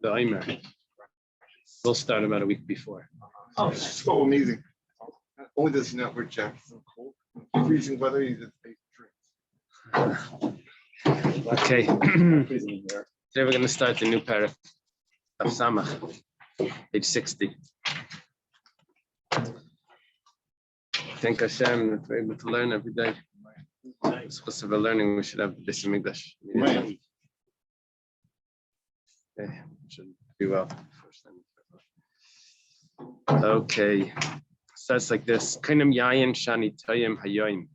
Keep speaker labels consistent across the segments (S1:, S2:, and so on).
S1: the Aimer. We'll start about a week before.
S2: Oh, it's so amazing. Only this network jack is so cold. Freezing weather, you just take drinks.
S1: Okay. Today we're going to start the new parak of Samach, page 60. Thank Hashem that we're able to learn every day. Because of our learning, we should have this in English. Okay, should be well. Okay, starts like this. Kainam yayin shani tayim hayoim.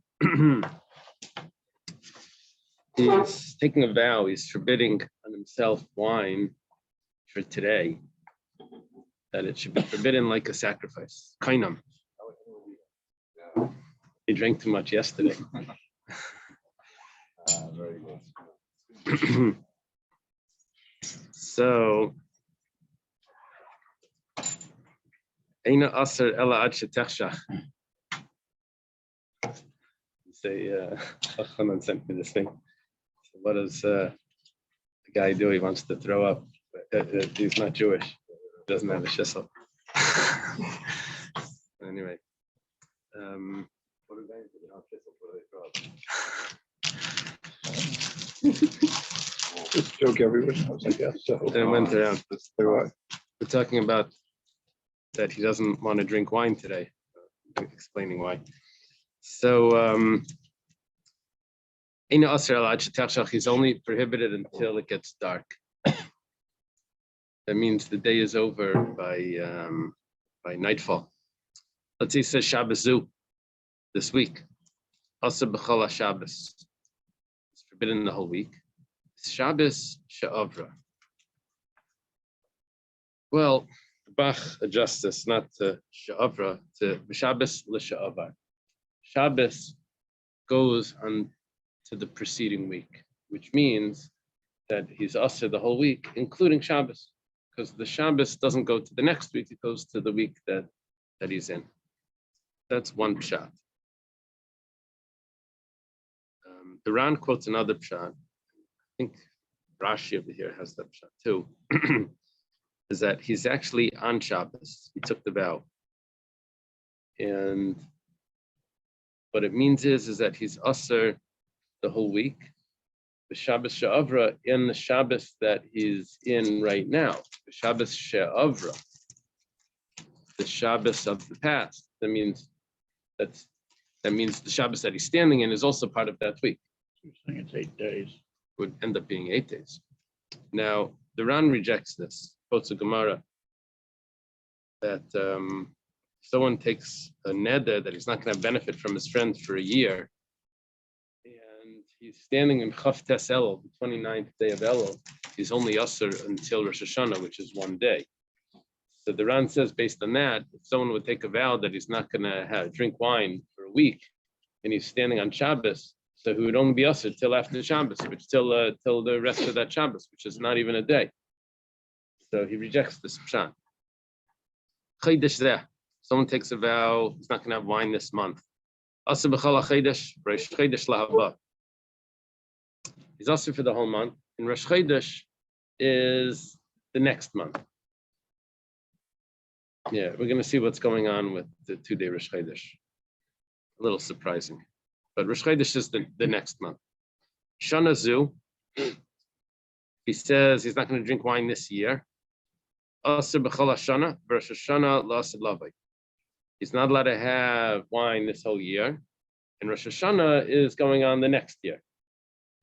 S1: He's taking a vow. He's forbidding on himself wine for today. That it should be forbidden like a sacrifice. Kainam. He drank too much yesterday.
S2: Very good.
S1: So, Eina Aser Ela Ad Shetechshach. Say, Hanan sent me this thing. So what does the guy do? He wants to throw up. He's not Jewish. Doesn't have a shissel. Anyway. What do they do?
S2: This joke everyone knows, I guess. So
S1: It went around.
S2: We're
S1: We're talking about that he doesn't want to drink wine today. Explaining why. So, he's only prohibited until it gets dark. That means the day is over by nightfall. Let's say it says Shabbazu this week. Also b'chol Shabbos. It's forbidden the whole week. Shabbos she'avra. Well, Bach adjusts this not to she'avra, to Shabbos l'she'avar. Shabbos goes on to the preceding week, which means that he's also the whole week, including Shabbos, because the Shabbos doesn't go to the next week; it goes to the week that he's in. That's one pshat. The Ran quotes another pshat. I think Rashi over here has that pshat too. Is that he's actually on Shabbos. He took the vow, and what it means is that he's usher the whole week. The Shabbos she'avra in the Shabbos that he's in right now. The Shabbos she'avra, the Shabbos of the past. That means the Shabbos that he's standing in is also part of that week.
S3: You're saying it's 8 days.
S1: Would end up being 8 days. Now, the Ran rejects this. Quotes a Gemara that someone takes a neder that he's not going to benefit from his friend for a year, and he's standing in Chaf Tes Elul, the 29th day of Elul. He's only usher until Rosh Hashanah, which is 1 day. So the Ran says, based on that, if someone would take a vow that he's not going to drink wine for a week, and he's standing on Shabbos, so he would only be usher till after Shabbos, which till the rest of that Shabbos, which is not even a day. So he rejects this pshat. Chaydish zeh. Someone takes a vow, he's not going to have wine this month. Asa b'chol ha'chaydish, Rosh Chaydish lahaba. He's also for the whole month. And Rosh Chaydish is the next month. Yeah, we're going to see what's going on with the 2-day Rosh Chodesh. A little surprising. But Rosh Chodesh is the next month. Shana Zu, he says he's not going to drink wine this year. Asr b'chol hashana, Rosh Hashanah la'asr lavai. He's not allowed to have wine this whole year. And Rosh Hashanah is going on the next year.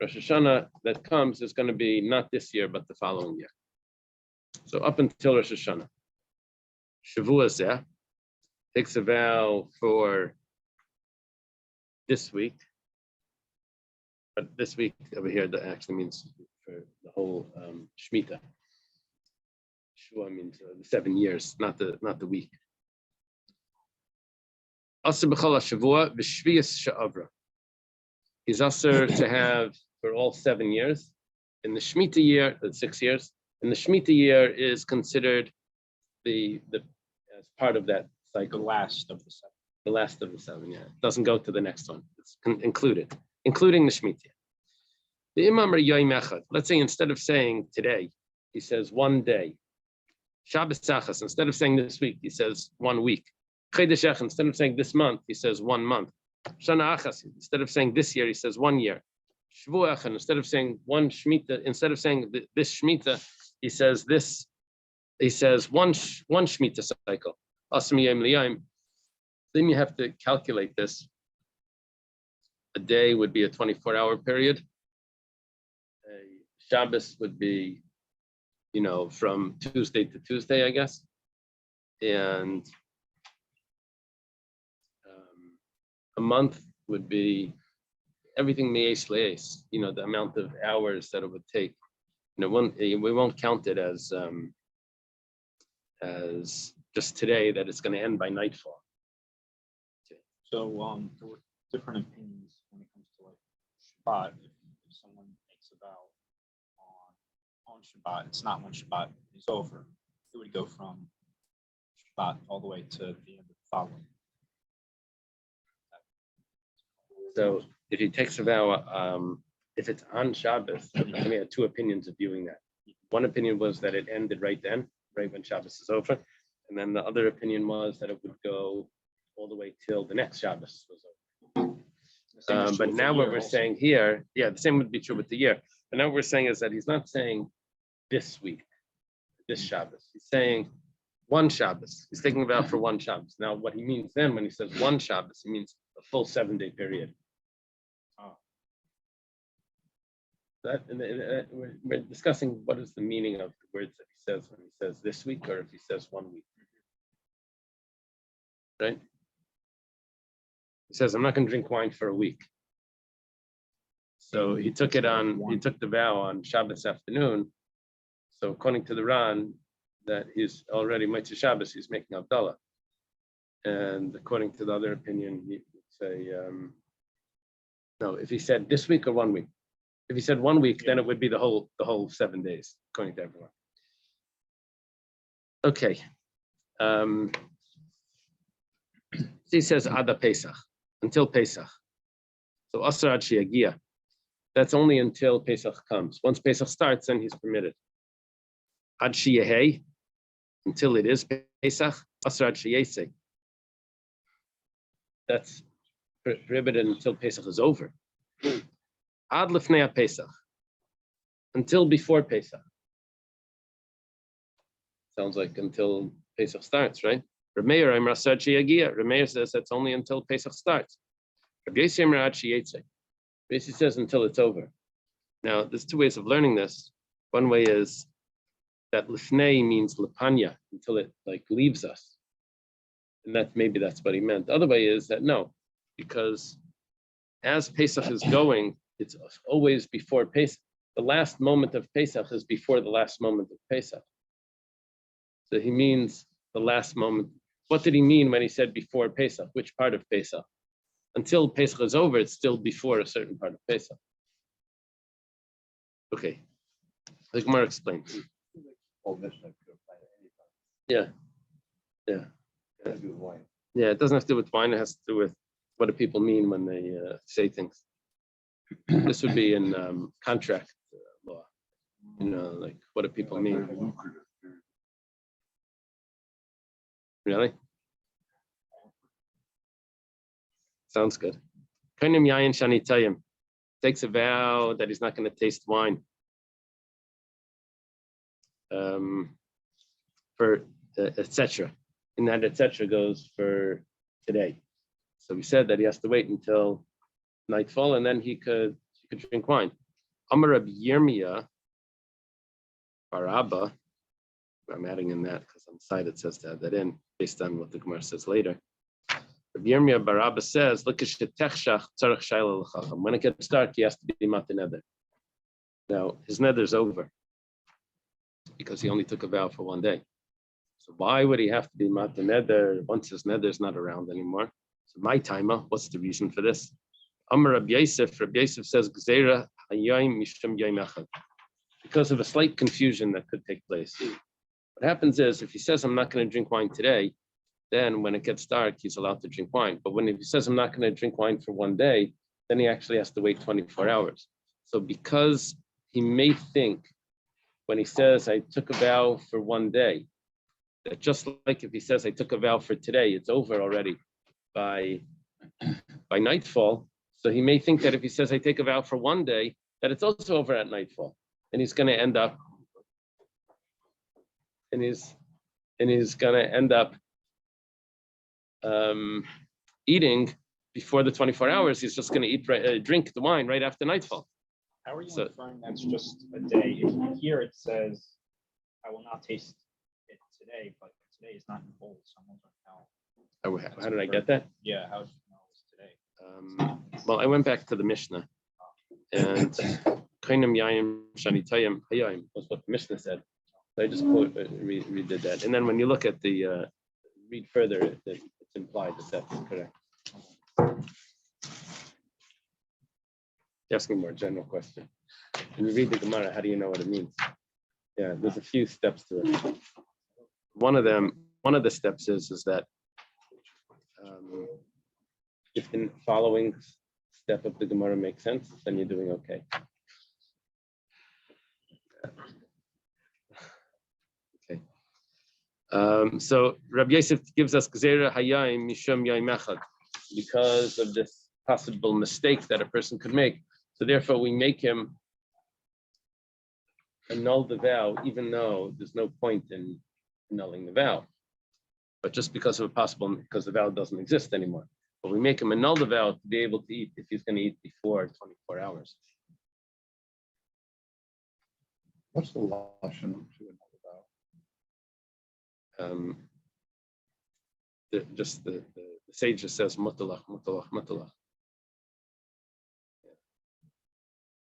S1: Rosh Hashanah that comes is going to be not this year, but the following year. So up until Rosh Hashanah. Shavua Zeh takes a vow for this week, but this week over here that actually means for the whole Shemitah. Shavua means the 7 years, not the week. Asr b'chol Shavua v'shvius she'avra. He's asr to have for all 7 years. In the Shemitah year, 6 years. And the Shemitah year is considered the as part of that cycle.
S3: The last of the 7.
S1: The last of the 7, yeah. It doesn't go to the next one. It's included, including the Shemitah. The Imam Yoim Echad. Let's say instead of saying today, he says 1 day. Shabbos Achas, instead of saying this week, he says 1 week. Chedesh Echad, instead of saying this month, he says 1 month. Shana Achas, instead of saying this year, he says 1 year. Shvu Echad, instead of saying one Shemitah, instead of saying this Shemitah, he says this. He says one Shemitah cycle. Then you have to calculate this. A day would be a 24-hour period. A Shabbos would be, from Tuesday to Tuesday, I guess. And a month would be everything me'es le'es, the amount of hours that it would take. We won't count it as just today that it's going to end by nightfall.
S3: Okay. So there were different opinions when it comes to like Shabbat. If someone makes a vow on Shabbat, it's not when Shabbat is over. It would go from Shabbat all the way to the end of the following.
S1: So if he takes a vow, if it's on Shabbos, we had two opinions of viewing that. One opinion was that it ended right then, right when Shabbos is over. And then the other opinion was that it would go all the way till the next Shabbos was over. But now what we're saying here, the same would be true with the year. But now what we're saying is that he's not saying this week, this Shabbos. He's saying one Shabbos. He's taking a vow for one Shabbos. Now what he means then when he says one Shabbos, he means a full 7-day period. We're discussing what is the meaning of the words that he says when he says this week, or if he says 1 week, right? He says, I'm not going to drink wine for a week. So he took the vow on Shabbos afternoon. So according to the Ran, that he's already Mitzvah Shabbos, he's making Havdalah. And according to the other opinion, he would say, no, if he said this week or 1 week. If he said 1 week, then it would be the whole 7 days, according to everyone. Okay. So he says Ada Pesach, until Pesach. So Asar Ad Sheyagia, that's only until Pesach comes. Once Pesach starts, then he's permitted. Ad Sheyehei, until it is Pesach. Asar Ad Sheyesei, that's prohibited until Pesach is over. Ad Lifnei Pesach, until before Pesach. Sounds like until Pesach starts, right? Rameir Amar Asar Ad Sheyagia. Rameir says that's only until Pesach starts. Rabbi Yossi Amar Ad Sheyetze. Yossi says until it's over. Now, there's two ways of learning this. One way is that Lifnei means Lepanya, until it leaves us. And that's what he meant. The other way is that no, because as Pesach is going, it's always before Pesach. The last moment of Pesach is before the last moment of Pesach. So he means the last moment. What did he mean when he said before Pesach? Which part of Pesach? Until Pesach is over, it's still before a certain part of Pesach. Okay. The Gemara explains. Yeah. Yeah, it doesn't have to do with wine. It has to do with what do people mean when they say things. This would be in contract law. What do people mean? Really? Sounds good. Kainim yayin shani tayim. Takes a vow that he's not going to taste wine. For etc. And that etc. goes for today. So we said that he has to wait until nightfall, and then he could drink wine. Amar Rabbi Yirmiyah bar Abba. I'm adding in that because on the side it says to add that in based on what the Gemara says later. Rabbi Yirmiyah bar Abba says, when it gets dark, he has to be matan neder. Now his neder is over because he only took a vow for 1 day. So why would he have to be matan neder once his neder is not around anymore? So my timer, what's the reason for this? Amar Rabbi Yosef says, Gzeira hayayim mishum yom echad. Because of a slight confusion that could take place. What happens is, if he says, I'm not going to drink wine today, then when it gets dark, he's allowed to drink wine. But if he says, I'm not going to drink wine for 1 day, then he actually has to wait 24 hours. So because he may think, when he says, I took a vow for one day, that just like if he says, I took a vow for today, it's over already by nightfall. So he may think that if he says, I take a vow for one day, that it's also over at nightfall. And he's going to end up, eating before the 24 hours. He's just going to drink the wine right after nightfall.
S3: How are you inferring that's just a day? If here it says, I will not taste it today, but today is not in bold. Someone's going to know.
S1: How did I get that?
S3: Yeah, how did you know it's today?
S1: Well, I went back to the Mishnah, and Kainam Yayim Shani Tayim Hayayim was what the Mishnah said. So I just redid that. And then when you look at the read further, it's implied that that's correct. Ask me a more general question. When you read the Gemara, how do you know what it means? Yeah, there's a few steps to it. One of the steps is that if the following step of the Gemara makes sense, then you're doing okay. Okay. So Rabbi Yosef gives us Gzeira Hayayim Mishum Yayim Echad because of this possible mistake that a person could make. So therefore, we make him annul the vow, even though there's no point in annulling the vow. But just because the vow doesn't exist anymore. But we make him annul the vow to be able to eat if he's going to eat before 24 hours.
S4: What's the lashon to annul the vow?
S1: The sage just says mutalach, mutalach, mutalach.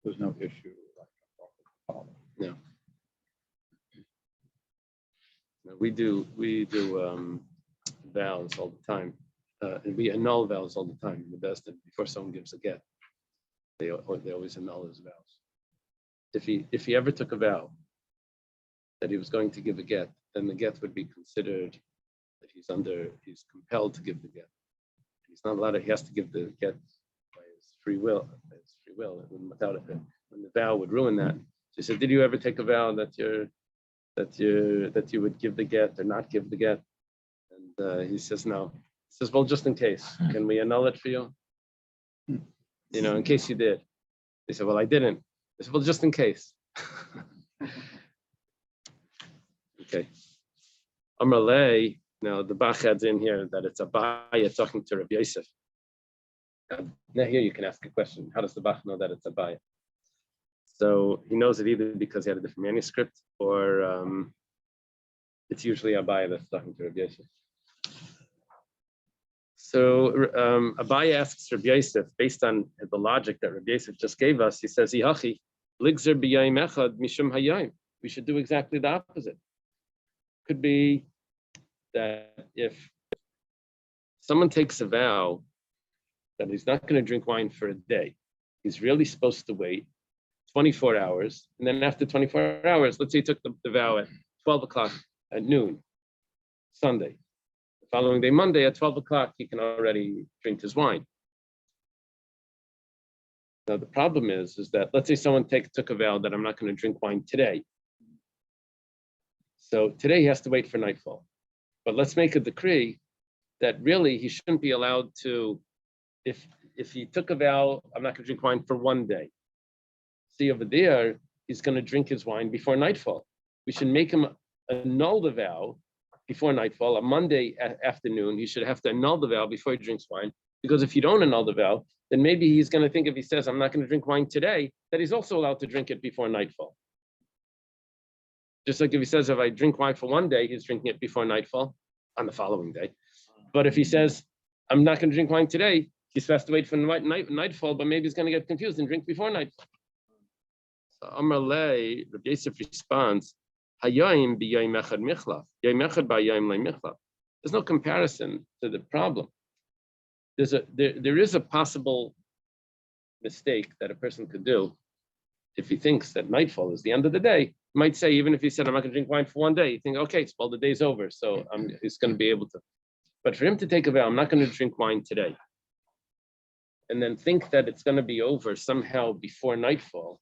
S4: There's no issue.
S1: No. We do vows all the time, and we annul vows all the time. The best before someone gives a get, they always annul his vows. If he ever took a vow that he was going to give a get, then the get would be considered that he's compelled to give the get. He's not allowed. He has to give the get by his free will. And without it, when the vow would ruin that. She said, "Did you ever take a vow that you would give the get or not give the get?" And he says, "No." He says, "Well, just in case, can we annul it for you? In case you did." They said, "Well, I didn't." They said, "Well, just in case." Okay. Amrlei. Now the Bach adds in here that it's Abaya talking to Rabbi Yosef. Now here you can ask a question. How does the Bach know that it's Abaya? So he knows it either because he had a different manuscript, or it's usually Abaya that's talking to Rabbi Yosef. So Abaya asks Rabbi Yosef, based on the logic that Rabbi Yosef just gave us, he says, "Ihachi ligzer b'yayim echad mishum hayayim." We should do exactly the opposite. Could be that if someone takes a vow that he's not going to drink wine for a day, he's really supposed to wait 24 hours. And then after 24 hours, let's say he took the vow at 12 o'clock at noon, Sunday. The following day, Monday, at 12 o'clock, he can already drink his wine. Now, the problem is that let's say someone took a vow that I'm not going to drink wine today. So today he has to wait for nightfall. But let's make a decree that really he shouldn't be allowed to, if he took a vow, I'm not going to drink wine for one day. See over there, he's going to drink his wine before nightfall. We should make him annul the vow before nightfall. On Monday afternoon, he should have to annul the vow before he drinks wine. Because if you don't annul the vow, then maybe he's going to think if he says, I'm not going to drink wine today, that he's also allowed to drink it before nightfall. Just like if he says, if I drink wine for one day, he's drinking it before nightfall on the following day. But if he says, I'm not going to drink wine today, he's supposed to wait for nightfall, but maybe he's going to get confused and drink before nightfall. So Amrlei, Rabbi Yosef responds, Hayayim b'yayim echad michlaf, yayim echad b'yayim lay michlaf. There's no comparison to the problem. There is a possible mistake that a person could do if he thinks that nightfall is the end of the day. He might say, even if he said, I'm not going to drink wine for one day, you think, okay, well, the day's over, so he's going to be able to. But for him to take a vow, I'm not going to drink wine today, and then think that it's going to be over somehow before nightfall,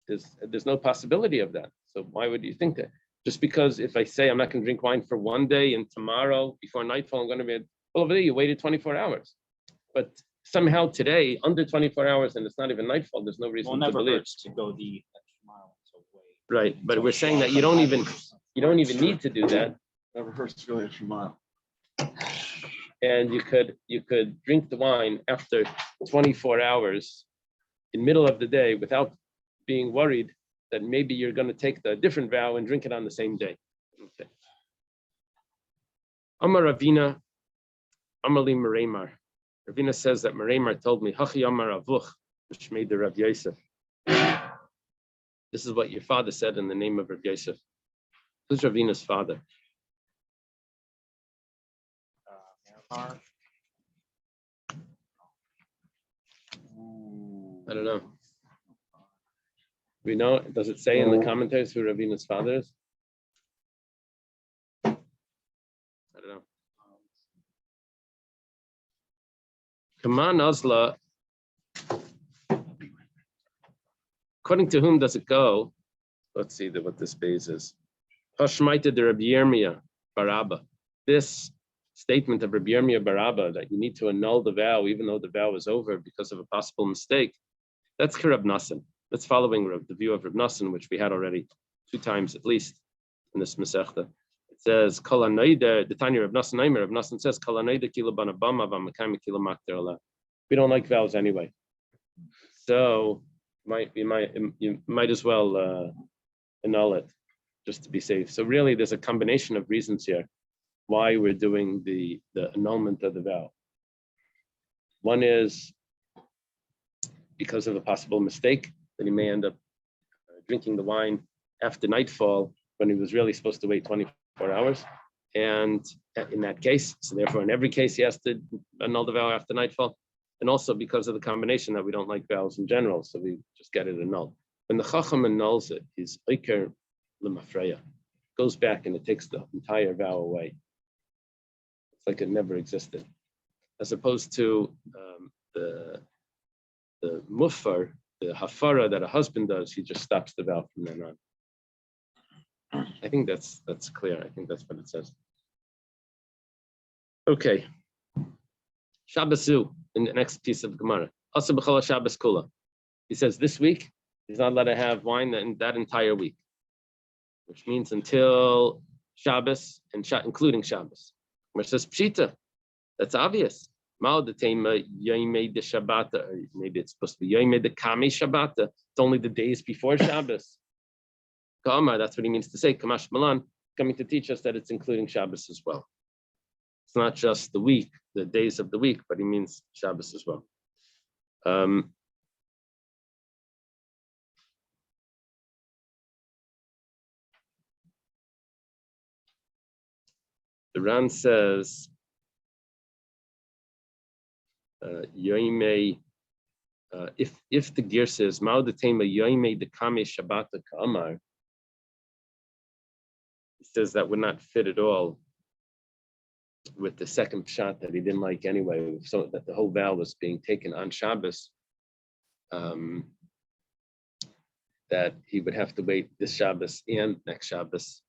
S1: there's no possibility of that. So why would you think that? Just because if I say I'm not going to drink wine for one day and tomorrow before nightfall I'm going to be, well, over there you waited 24 hours. But somehow today, under 24 hours, and it's not even nightfall, there's no reason
S3: Well, it
S1: to
S3: never
S1: believe.
S3: hurts to go the extra mile. To wait
S1: Right, but
S3: until
S1: we're saying that
S3: it's
S1: you don't
S3: light.
S1: even need to do that.
S2: Never hurts to go the extra mile.
S1: And you could drink the wine after 24 hours in middle of the day without being worried that maybe you're going to take the different vow and drink it on the same day. Okay. Amar Ravina, Amali Meremar. Ravina says that Meremar told me, Hachi Amar Avuch, which made the Rav Yosef. This is what your father said in the name of Rav Yosef. Who's Ravina's father?
S3: Myanmar.
S1: I don't know. We know, does it say in the commentaries who Ravina's father is? I don't know. Kaman Azla, according to whom does it go? Let's see what this base is. Hashmaita de Rabbi Yirmiyah Barabba. This statement of Rabbi Yirmiyah Barabba that you need to annul the vow even though the vow is over because of a possible mistake, that's Reb Nassan. That's following the view of Reb Nassan, which we had already 2 times at least in this Masechta. It says, Kol hanoida, the Tanya Reb Nassan says, Kol hanoida kila banabama v'amakayim kila makter Allah. We don't like vows anyway. So you might as well annul it just to be safe. So really there's a combination of reasons here why we're doing the annulment of the vow. One is because of a possible mistake that he may end up drinking the wine after nightfall when he was really supposed to wait 24 hours. And in that case, so therefore in every case he has to annul the vow after nightfall. And also because of the combination that we don't like vows in general, so we just get it annulled. When the Chacham annuls it, he's Iker L'Mafreya, goes back and it takes the entire vow away. It's like it never existed. As opposed to the muffar, the hafara that a husband does, he just stops the vow from then on. I think that's clear. I think that's what it says. Okay. Shabbasu, in the next piece of Gemara. Asa b'chala Shabbos kula. He says this week, he's not allowed to have wine that entire week, which means until Shabbos and including Shabbos. Where it says Pshita, that's obvious. Mal the tema Yomei de Shabbata, or maybe it's supposed to be Yomei de Kami Shabbata. It's only the days before Shabbos. Kamar, that's what he means to say. Kamash Malan, coming to teach us that it's including Shabbos as well. It's not just the week, the days of the week, but he means Shabbos as well. The Ran says, Yoimei, if the gear says, Mao the Tema Yoimei the Kame Shabbata Kamar, he says that would not fit at all with the second shot that he didn't like anyway, so that the whole vow was being taken on Shabbos, that he would have to wait this Shabbos and next Shabbos.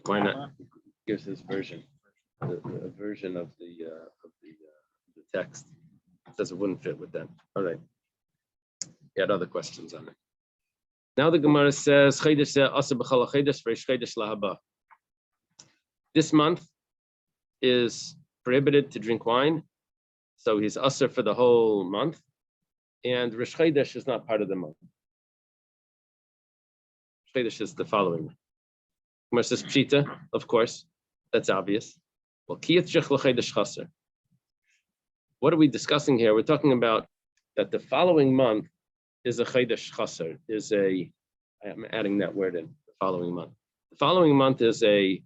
S1: Why not? Gives his version, a version of the text. It says it wouldn't fit with that. All right. He had other questions on it. Now the Gemara says, this month is prohibited to drink wine, so he's usher for the whole month, and Rosh Chodesh is not part of the month. Rosh Chodesh is the following month. Gemara says Pshita, of course, that's obvious. Well, what are we discussing here? We're talking about that the following month is a Chodesh Chaser, I'm adding that word in, the following month. The following month is a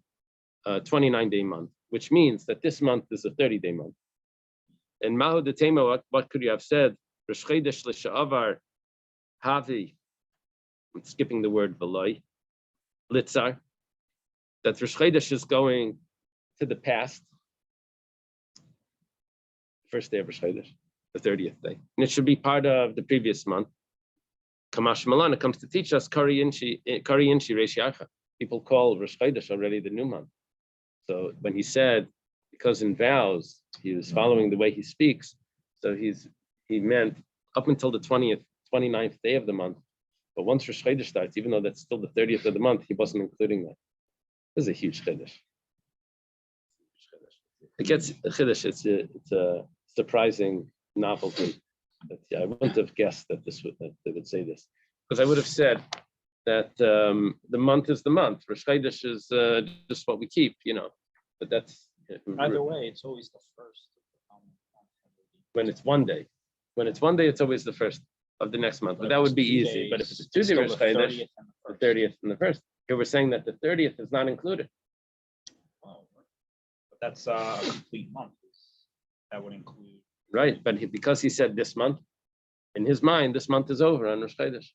S1: 29-day month, which means that this month is a 30-day month. And Mahu de Tema, what could you have said? Rosh Chodesh l'sha'avar havi, I'm skipping the word v'loi, litzar, that Rosh Chodesh is going to the past, first day of Rosh Chodesh, the 30th day. And it should be part of the previous month. Kamash Malan, it comes to teach us Kari Inchi Reish Yacha. People call Rosh Chodesh already the new month. So when he said, because in vows, he was following the way he speaks, so he meant up until the 20th, 29th day of the month. But once Rosh Chodesh starts, even though that's still the 30th of the month, he wasn't including that. This is a huge Chodesh. It gets a Chodesh, it's a surprising novelty. But yeah, I wouldn't have guessed that they would say this, because I would have said that the month is the month. Rosh Chodesh is just what we keep, But that's
S3: Either way, it's always the first.
S1: when it's one day. When it's one day, it's always the first of the next month. But that would be easy. But if it's a 2-day Rosh Chodesh, the 30th and the 1st. Here we're saying that the 30th is not included.
S3: But that's a complete month. That would include.
S1: Right, but because he said this month, in his mind, this month is over on Rosh Chodesh.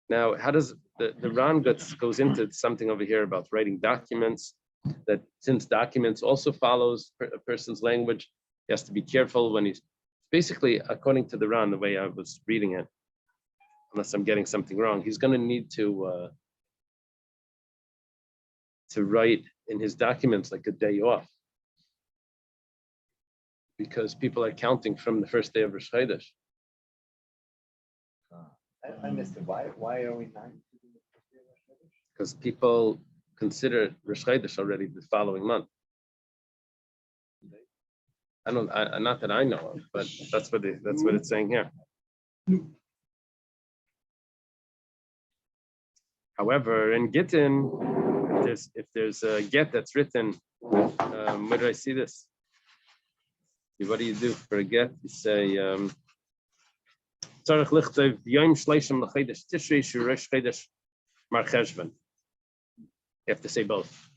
S1: Now, how does the Ran goes into something over here about writing documents, that since documents also follows a person's language, he has to be careful when he's basically, according to the Ran, the way I was reading it, unless I'm getting something wrong, he's going to need to write in his documents like a day off, because people are counting from the first day of Rosh Chodesh.
S2: I missed it. Why are we 9?
S1: Because people consider Rosh Chodesh already the following month. Not that I know of, but that's what it's saying here. However, in Gittin, if there's a get that's written, where do I see this? What do you do for a get? You say, you have to say both.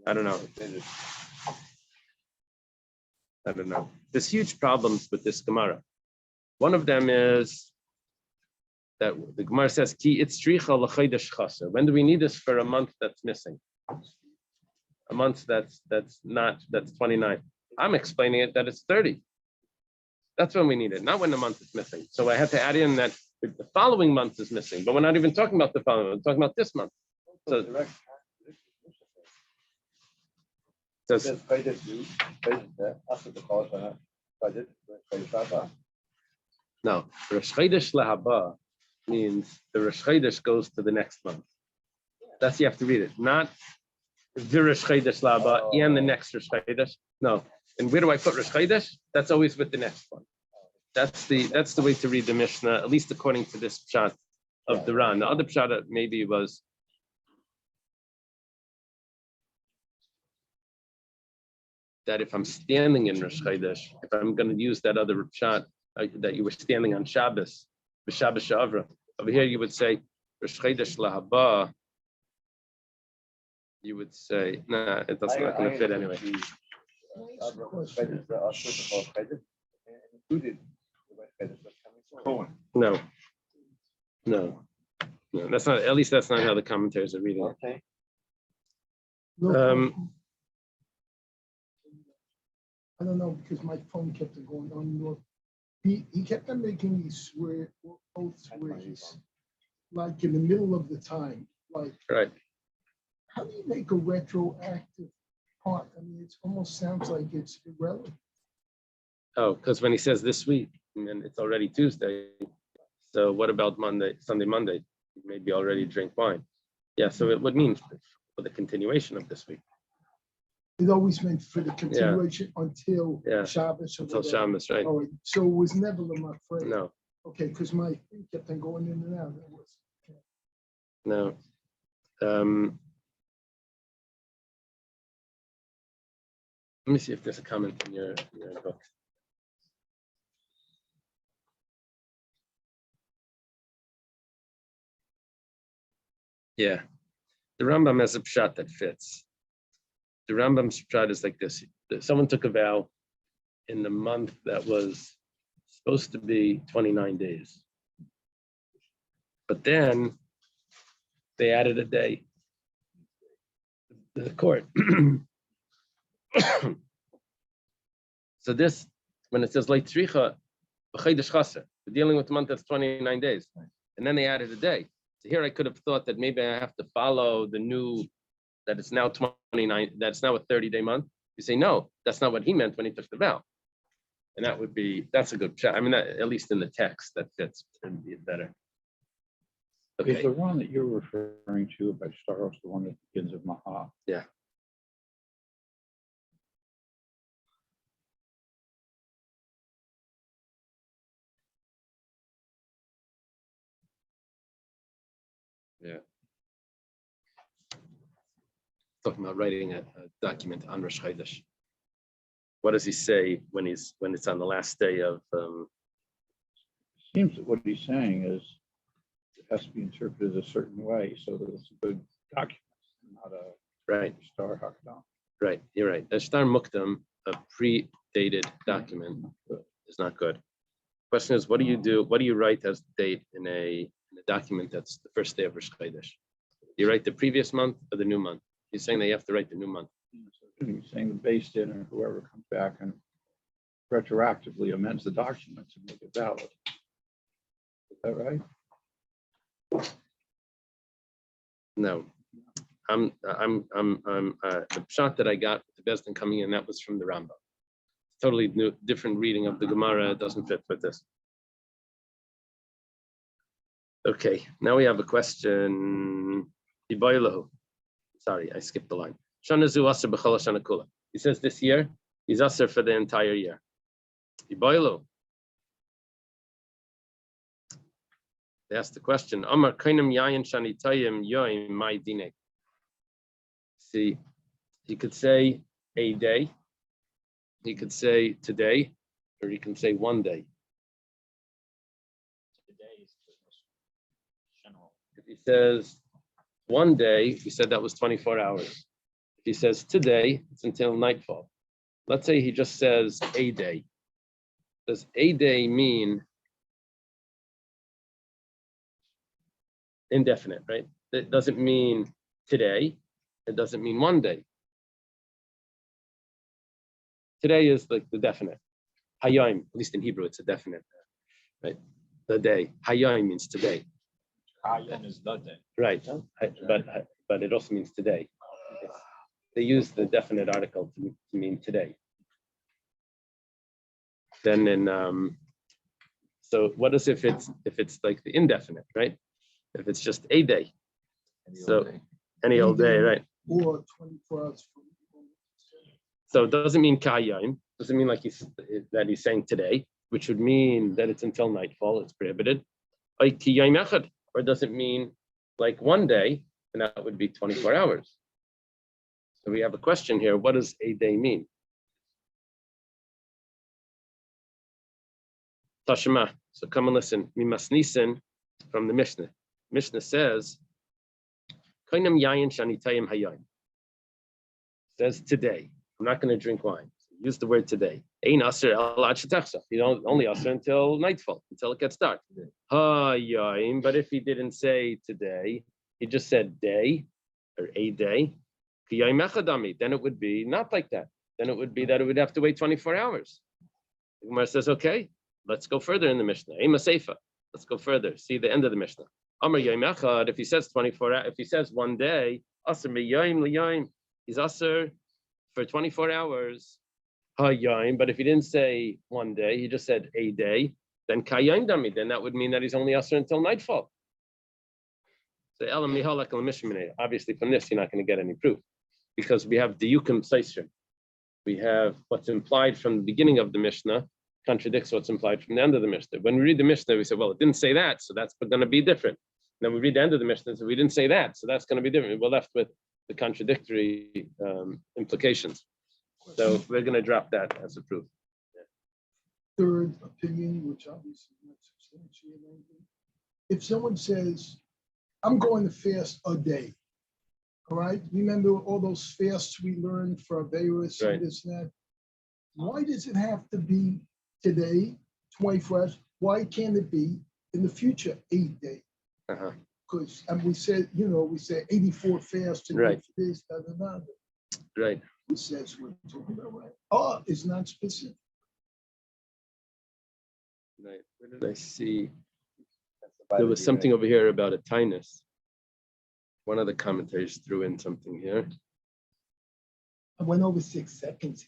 S1: I don't know. There's huge problems with this Gemara. One of them is that the Gemara says, Ki itzricha l'chodesh chaser. When do we need this for a month that's missing? A month that's 29. I'm explaining it that it's 30. That's when we need it, not when the month is missing. So I had to add in that the following month is missing, but we're not even talking about the following month, we're talking about this month. So no, Rosh Chodesh Lahaba means the Rosh Chodesh goes to the next month. That's, you have to read it, not the Rosh Chodesh Lahaba and the next Rosh Chodesh. No, and where do I put Rosh Chodesh? That's always with the next one. That's the way to read the Mishnah, at least according to this pshat of the Ran. The other pshat maybe was that if I'm standing in Rosh Chodesh, if I'm going to use that other pshat that you were standing on Shabbos, B'Shabbos Sha'avra, over here you would say Rosh Chodesh Lahaba. You would say, nah, it's not going to fit anyway. No, that's not. At least that's not how the commentators are reading it.
S5: I don't know, because my phone kept on going on. He kept on making me swear oaths where he's like in the middle of the time. Like,
S1: right.
S5: How do you make a retroactive part? I mean, it almost sounds like it's irrelevant.
S1: Oh, because when he says this week, and then it's already Tuesday. So what about Sunday, Monday? Maybe already drink wine. Yeah, so it would mean for the continuation of this week.
S5: It always meant for the continuation until Shabbos.
S1: Until Shabbos, right?
S5: All right. So it was never afraid.
S1: No.
S5: Okay, because my thing kept on going in and out.
S1: No. Let me see if there's a comment in your book. Yeah, the Rambam has a pshat that fits. The Rambam's pshat is like this: someone took a vow in the month that was supposed to be 29 days, but then they added a day to the court. So this when it says late tricha, we're dealing with a month that's 29 days, and then they added a day. So here I could have thought that maybe I have to follow the new, that it's now 29, that's now a 30-day month. You say, no, that's not what he meant when he took the vow. And that's a good check. I mean, at least in the text, that fits and be better.
S4: Is
S1: Okay,
S4: the one that you're referring to by Staros the one that begins with Maha?
S1: yeah. Yeah. Talking about writing a document on Rosh Chodesh. What does he say when it's on the last day of?
S4: Seems that what he's saying is it has to be interpreted a certain way so that it's a good document, not a
S1: Right,
S4: star hakadam.
S1: right. You're right. A Shtar Mukdam, a pre-dated document, is not good. Question is, what do you do? What do you write as the date in a document that's the first day of Rosh Chodesh? You write the previous month or the new month? He's saying that you have to write the new month.
S4: He's saying the base din or whoever comes back and retroactively amends the document to make it valid. Is that right?
S1: No, the shot that I got with the Besdin coming in, that was from the Rambam. Totally new, different reading of the Gemara. It doesn't fit with this. Okay, now we have a question. Sorry, I skipped the line. He says this year, he's aser for the entire year. They asked the question, Amar kainam yayin shanitayim yoim my dine. See, he could say a day, he could say today, or he can say one day.
S3: Today is the most general.
S1: If he says one day, he said that was 24 hours. If he says today, it's until nightfall. Let's say he just says a day. Does a day mean indefinite, right? It doesn't mean today. It doesn't mean one day. Today is like the definite. Hayom, at least in Hebrew, it's a definite, right? The day. Hayom means today.
S3: Ayin is the day.
S1: Right, but it also means today. They use the definite article to mean today. Then so what is if it's like the indefinite, right? If it's just a day, so any old day, right?
S5: Or 24 hours from.
S1: So it doesn't mean kayim. Doesn't mean like he's saying today, which would mean that it's until nightfall. It's prohibited. Or does it mean like one day, and that would be 24 hours? So we have a question here. What does a day mean? Tashma. So come and listen. Mimas nisin from the Mishnah. Mishnah says, "Kainam yayin shanitayim hayayim." Says today. I'm not going to drink wine. Use the word today. Ein aser el ad shetachshach. You don't only aser until nightfall, until it gets dark. Hayayim. But if he didn't say today, he just said day or a day. Then it would be not like that. Then it would be that it would have to wait 24 hours. The Gemara says, okay, let's go further in the Mishnah. Ema Seifa. Let's go further. See the end of the Mishnah. Amar Yom Echad, if he says 24 hours, if he says one day, Aser Miyayim Liyayim, he's Aser for 24 hours. Hayayim, but if he didn't say one day, he just said a day, then Kayayim Dami, then that would mean that he's only Aser until nightfall. So Elam Mihalak al Mishmene. Obviously, from this, you're not going to get any proof. Because we have Diyukim Seisrim. We have what's implied from the beginning of the Mishnah contradicts what's implied from the end of the Mishnah. When we read the Mishnah, we say, well, it didn't say that, so that's going to be different. And then we read the end of the Mishnah, so we didn't say that, so that's going to be different. We're left with the contradictory implications. So we're going to drop that as a proof.
S5: Third opinion, which obviously not substantiated anything. If someone says, I'm going to fast a day, all right? Remember all those fasts we learned for Averis
S1: Right.
S5: and this and that? Why does it have to be today, 24 hours? Why can't it be in the future, 8 days?
S1: Uh-huh.
S5: Because we said, we said 84 fasts and
S1: Right.
S5: this, da, da, da.
S1: Right.
S5: Who says we're talking about right? Oh, it's not specific.
S1: Where did I see? There was something over here about a tinus. One of the commentators threw in something here.
S5: I went over 6 seconds.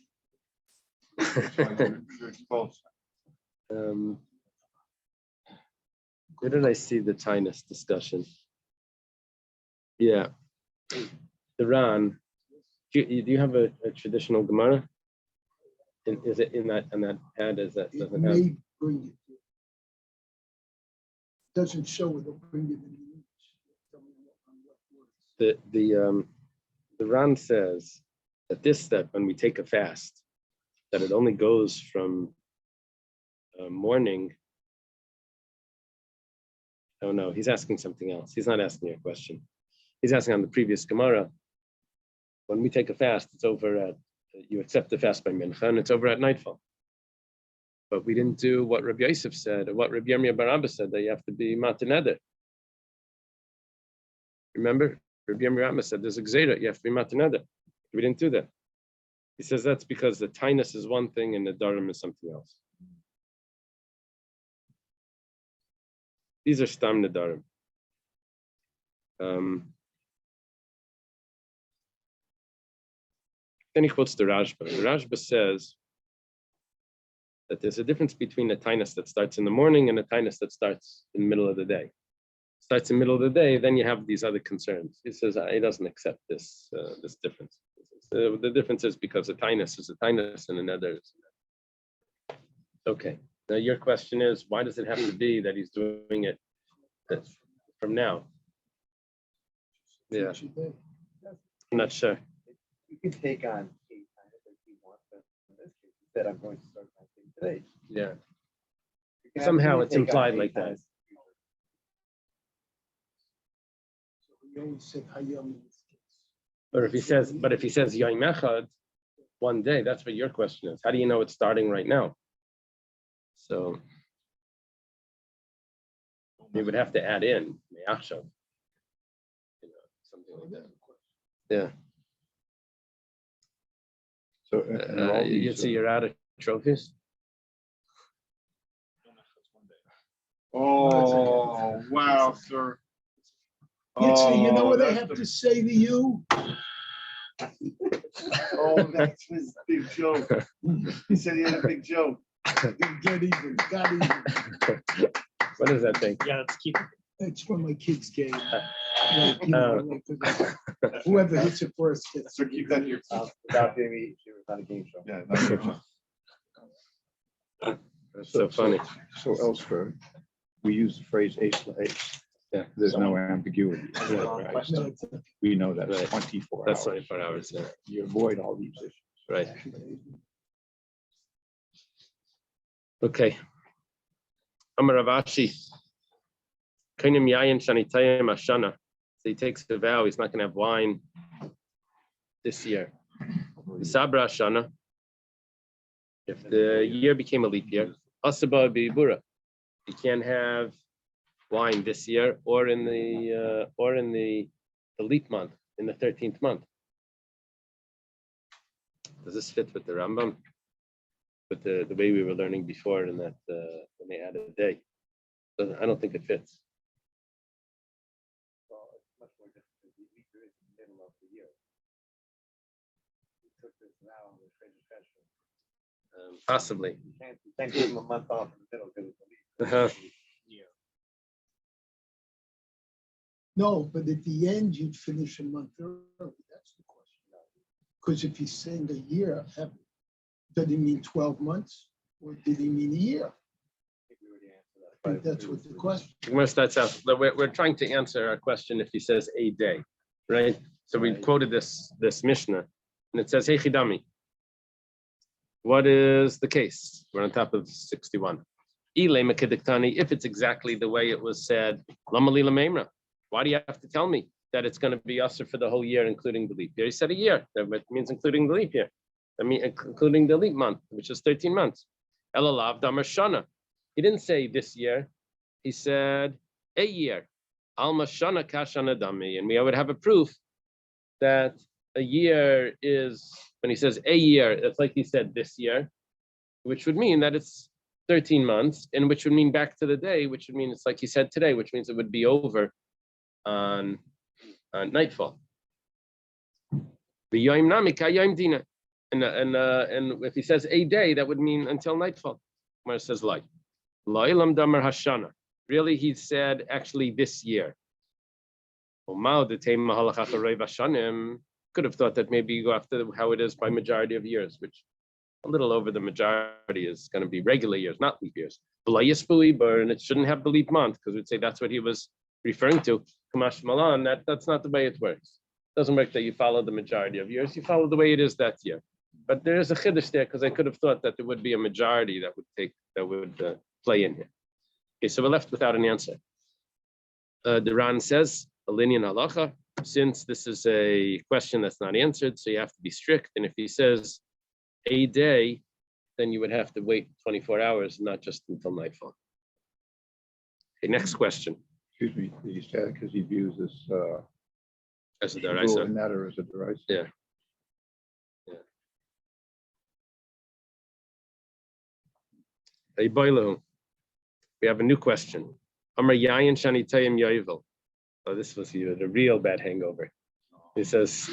S1: Where did I see the tinus discussion? Yeah, the Ran. Do you have a traditional Gemara? Is it in that pad? Is that
S5: It
S1: doesn't have?
S5: may bring it. Doesn't show it, it'll bring it in the image. Tell me on what words.
S1: The Ran says that this step, when we take a fast, that it only goes from morning. Oh no, he's asking something else. He's not asking a question. He's asking on the previous Gemara. When we take a fast, it's over at, you accept the fast by mincha, and it's over at nightfall. But we didn't do what Rabbi Yosef said, or what Rabbi Yirmiyah bar Abba said, that you have to be mataneder. Remember, Rabbi Yirmiyah bar Abba said there's a gzeira, you have to be mataneder. We didn't do that. He says that's because the tinus is one thing and the Nedarim is something else. These are stam Nedarim. Then he quotes the Rashba. The Rashba says that there's a difference between a tinus that starts in the morning and a tinus that starts in the middle of the day. Starts in the middle of the day, then you have these other concerns. He says he doesn't accept this this difference. The difference is because a tinus is a tinus and another is another. Okay. Now your question is, why does it have to be that he's doing it from now? Yeah, I'm not sure.
S6: You can take on 8 times if you want, but in this case, you said I'm going to start my thing today.
S1: Yeah.
S6: You can
S1: Somehow
S6: absolutely
S1: it's
S6: take on
S1: implied
S6: 8
S1: like that.
S6: times.
S5: You always said Hayom in this case.
S1: Or if he says Yom Echad, one day, that's what your question is. How do you know it's starting right now? So you would have to add in Me'achshav, something like that. Yeah.
S4: So and all
S1: You
S4: these,
S1: see, you're out of trophies.
S2: Oh, wow, sir.
S5: Yitzhak, you know what I
S2: that's
S5: have
S2: the-
S5: to say to you?
S2: Oh, that's his big joke. He said he had a big joke.
S5: Get even, got even.
S1: What is that thing?
S3: Yeah, let's keep it.
S5: It's from my kids' game. Like, you know, like, whoever hits it first gets.
S2: So keep that here.
S6: Without Jamie, it was not a game show.
S2: Yeah, that's your joke.
S1: That's so funny.
S4: so elsewhere, we use the phrase ace la ace.
S1: Yeah.
S4: There's no ambiguity.
S1: Right.
S4: Right?
S5: No, it's-
S4: We know that's
S1: Right.
S4: 24
S1: That's
S4: hours.
S1: 24 hours. Yeah.
S4: You avoid all these issues.
S1: Right. Okay. Amar Ravashi. Kainim yayin shanitayim ashana. So he takes the vow he's not going to have wine this year. Sabra ashana. If the year became a leap year, asaba bibura. You can't have wine this year or in the leap month, in the 13th month. Does this fit with the Rambam? With the way we were learning before, and that when they added a day, I don't think it fits.
S6: Well, it's much more difficult. The leap year is in the middle of the year. We took this now with Crazy Festival.
S1: Possibly.
S6: You can't give them a month off in the middle because it's a leap.
S1: Uh-huh.
S3: Yeah.
S5: No, but at the end, you'd finish a month early. That's the question. Because if he's saying a year, did he mean 12 months or did he mean a year?
S6: I think we already answered that.
S5: I think that's what the question.
S1: Gemara starts out. We're trying to answer our question if he says a day, right? So we quoted this Mishnah, and it says, "Hey Chidami, what is the case?" We're on top of 61. If it's exactly the way it was said, Lama Lila Memra. Why do you have to tell me that it's going to be usher for the whole year, including the leap year? He said a year. That means including the leap year. I mean, including the leap month, which is 13 months. Elalav Damar Shana. He didn't say this year. He said a year. Alma Shana Kashana Dami. And we would have a proof that a year is, when he says a year, it's like he said this year, which would mean that it's 13 months, and which would mean back to the day, which would mean it's like he said today, which means it would be over on nightfall. And if he says a day, that would mean until nightfall. Where it says like, really, he said actually this year. Could have thought that maybe you go after how it is by majority of years, which a little over the majority is going to be regular years, not leap years. And it shouldn't have the leap month because we'd say that's what he was referring to. Kamash Malan, that's not the way it works. It doesn't work that you follow the majority of years. You follow the way it is that year. But there is a chiddush there because I could have thought that there would be a majority that would play in here. Okay, so we're left without an answer. The Ran says, a linyan halacha, since this is a question that's not answered, so you have to be strict. And if he says a day, then you would have to wait 24 hours, not just until nightfall. Okay, next question.
S4: Excuse me, he said, because he views this
S1: As a
S4: rule
S1: deraisa.
S4: in that or as a deraisa.
S1: Yeah. Hey, Boilu, we have a new question. Amar Yayin Shani Tayim Yoivel. Oh, this was a real bad hangover. He says,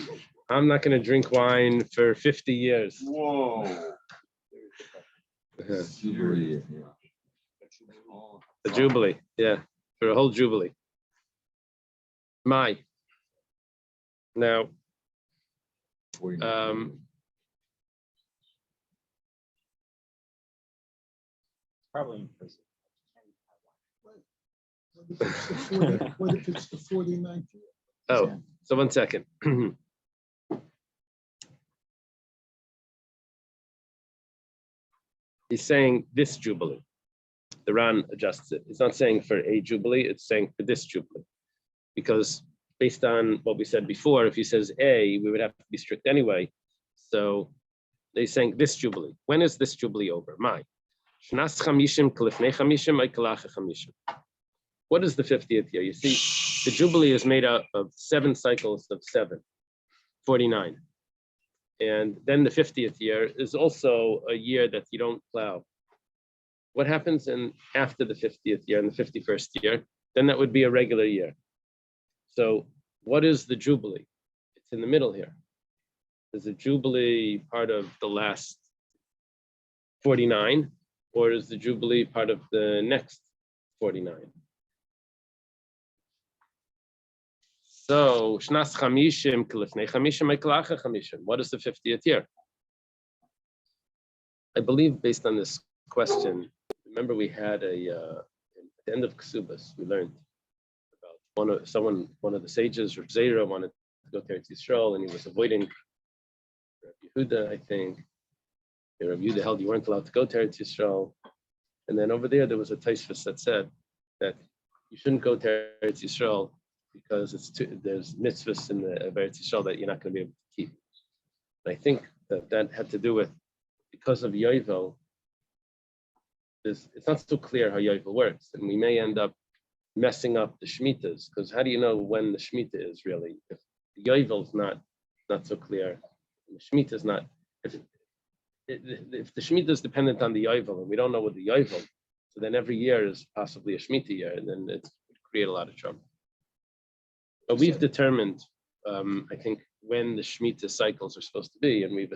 S1: I'm not going to drink wine for 50 years.
S2: Whoa.
S1: The Jubilee, yeah, for a whole Jubilee. Now,
S3: Probably in prison.
S5: What if it's the 49th year?
S1: oh, so 1 second. He's saying this Jubilee. The Ran adjusts it. It's not saying for a Jubilee, it's saying for this Jubilee. Because based on what we said before, if he says a, we would have to be strict anyway. So they're saying this Jubilee. When is this Jubilee over? Mai. What is the 50th year? You see, the Jubilee is made up of 7 cycles of 7, 49. And then the 50th year is also a year that you don't plow. What happens after the 50th year and the 51st year? Then that would be a regular year. So what is the Jubilee? It's in the middle here. Is the Jubilee part of the last 49, or is the Jubilee part of the next 49? So, Shnas Chamishim, Kilifnei Chamishim, Ekelacha Chamishim. What is the 50th year? I believe based on this question, remember we had at the end of Kesubas, we learned about one of the sages, Rav Zera, wanted to go to Eretz Yisrael, and he was avoiding Rav Yehuda, I think. And Rav Yehuda held you weren't allowed to go to Eretz Yisrael. And then over there was a Taisvus that said that you shouldn't go to Eretz Yisrael because there's mitzvahs in the Eretz Yisrael that you're not going to be able to keep. And I think that had to do with, because of Yovel, it's not so clear how Yovel works, and we may end up messing up the Shemitas, because how do you know when the Shemitah is really? If the Yovel is not so clear, and the Shemitah is not, if the Shemitah is dependent on the Yovel, and we don't know what the Yovel, so then every year is possibly a Shemitah year, and then it would create a lot of trouble. But we've determined, I think, when the Shemitah cycles are supposed to be, and we've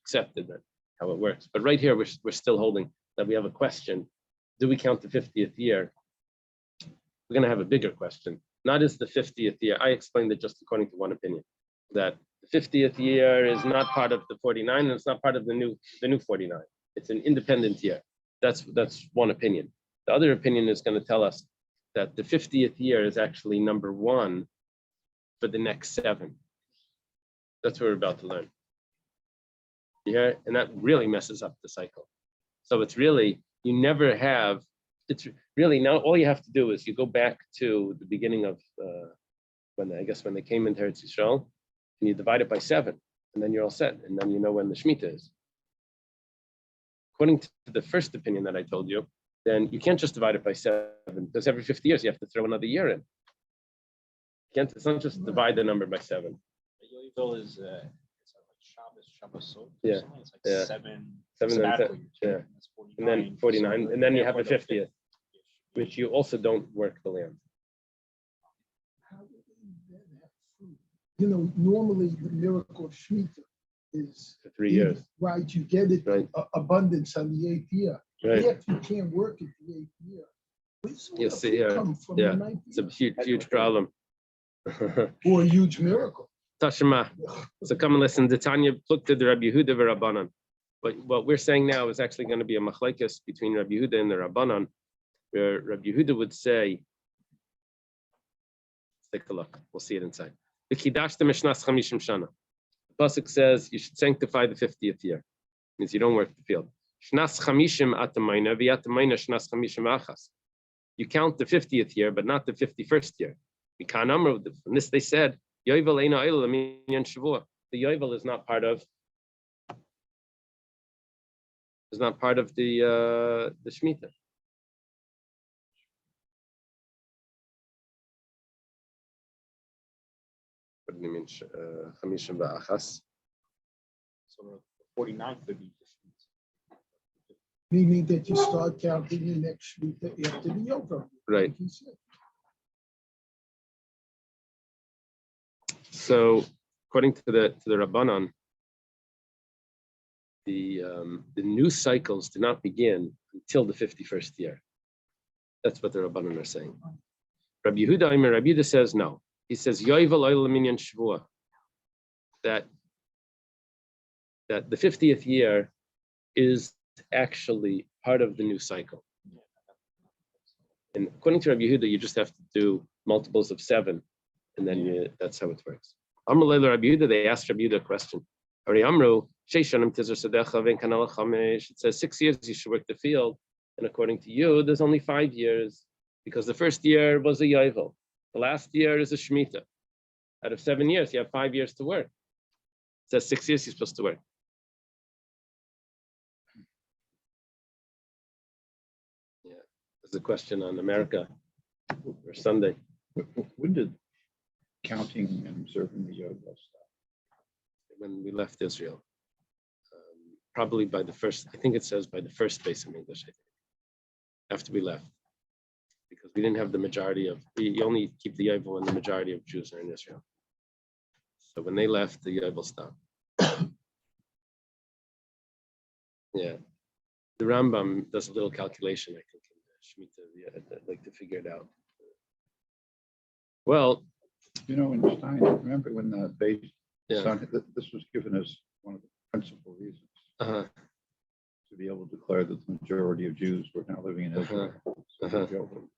S1: accepted that how it works. But right here, we're still holding that we have a question. Do we count the 50th year? We're going to have a bigger question. Not as the 50th year. I explained it just according to one opinion, that the 50th year is not part of the 49, and it's not part of the new 49. It's an independent year. That's one opinion. The other opinion is going to tell us that the 50th year is actually number 1 for the next 7. That's what we're about to learn. Yeah, and that really messes up the cycle. So it's really, you never have, it's really now all you have to do is you go back to the beginning of when they came into Eretz Yisrael, and you divide it by 7, and then you're all set, and then you know when the Shemitah is. According to the first opinion that I told you, then you can't just divide it by 7, because every 50 years you have to throw another year in. It's not just divide the number by 7.
S3: Yovel is it's like Shabbos, Kabasot.
S1: Yeah,
S3: It's like
S1: yeah.
S3: 7
S1: 7 and 10,
S3: sabbatical years,
S1: yeah.
S3: and that's
S1: And then
S3: 49.
S1: 49,
S3: So
S1: and then you have the
S3: therefore
S1: 50th, which you also don't work the land.
S5: How would they then have fruit? You know, normally the miracle of Shemitah is
S1: For 3 years,
S5: right. You get it
S1: right?
S5: abundance on the 8th year.
S1: Right.
S5: If you can't work it the 8th year, where's all
S1: You
S5: the
S1: see,
S5: fruit
S1: yeah,
S5: come from
S1: yeah.
S5: the 9th
S1: It's a
S5: year?
S1: huge problem.
S5: Or a huge miracle.
S1: Tashema. So come and listen. The Tanya looked at the Rabbi Yehuda v'Rabbanan. But what we're saying now is actually going to be a machlekes between Rabbi Yehuda and the Rabbanan, where Rabbi Yehuda would say, let's take a look. We'll see it inside. The Kiddush the Mishnas Chamishim Shana. The pasuk says you should sanctify the 50th year. Means you don't work the field. Shnas Chamishim atamayna v'atamayna Shnas Chamishim achas. You count the 50th year, but not the 51st year. From this they said, Yovel eina oil minyan shavua. The Yovel is not part of the Shemitah. What do you mean? Chamishim ba'achas.
S3: So the 49th would be the
S5: Meaning that you start counting the next Shemitah after the Yovel.
S1: Right.
S5: Like he said.
S1: So, according to the Rabbanan, the new cycles do not begin until the 51st year. That's what the Rabbanan are saying. Rabbi Yehuda says no. He says Yovel oil minyan shavua. That the 50th year is actually part of the new cycle. And according to Rabbi Yehuda, you just have to do multiples of 7, and then that's how it works. Amrullah Rabbi Yehuda, they asked Rabbi Yehuda a question. It says 6 years you should work the field, and according to you, there's only 5 years because the first year was a Yovel. The last year is a Shemitah. Out of 7 years, you have 5 years to work. It says 6 years you're supposed to work. Yeah, there's a question on America or Sunday.
S4: When did counting and observing the yoga stop?
S1: When we left Israel, probably by the first, I think it says by the first base in English, I think, after we left, because we didn't have the majority of, you only keep the Yovel when the majority of Jews are in Israel. So when they left, the Yovel stopped. Yeah, the Rambam does a little calculation, I think, in Shemitah, I'd like to figure it out. Well,
S4: You know, in Stein, remember when the base,
S1: yeah,
S4: this was given as one of the principal reasons
S1: uh-huh,
S4: to be able to declare that the majority of Jews were now living in Israel. So the Yovel-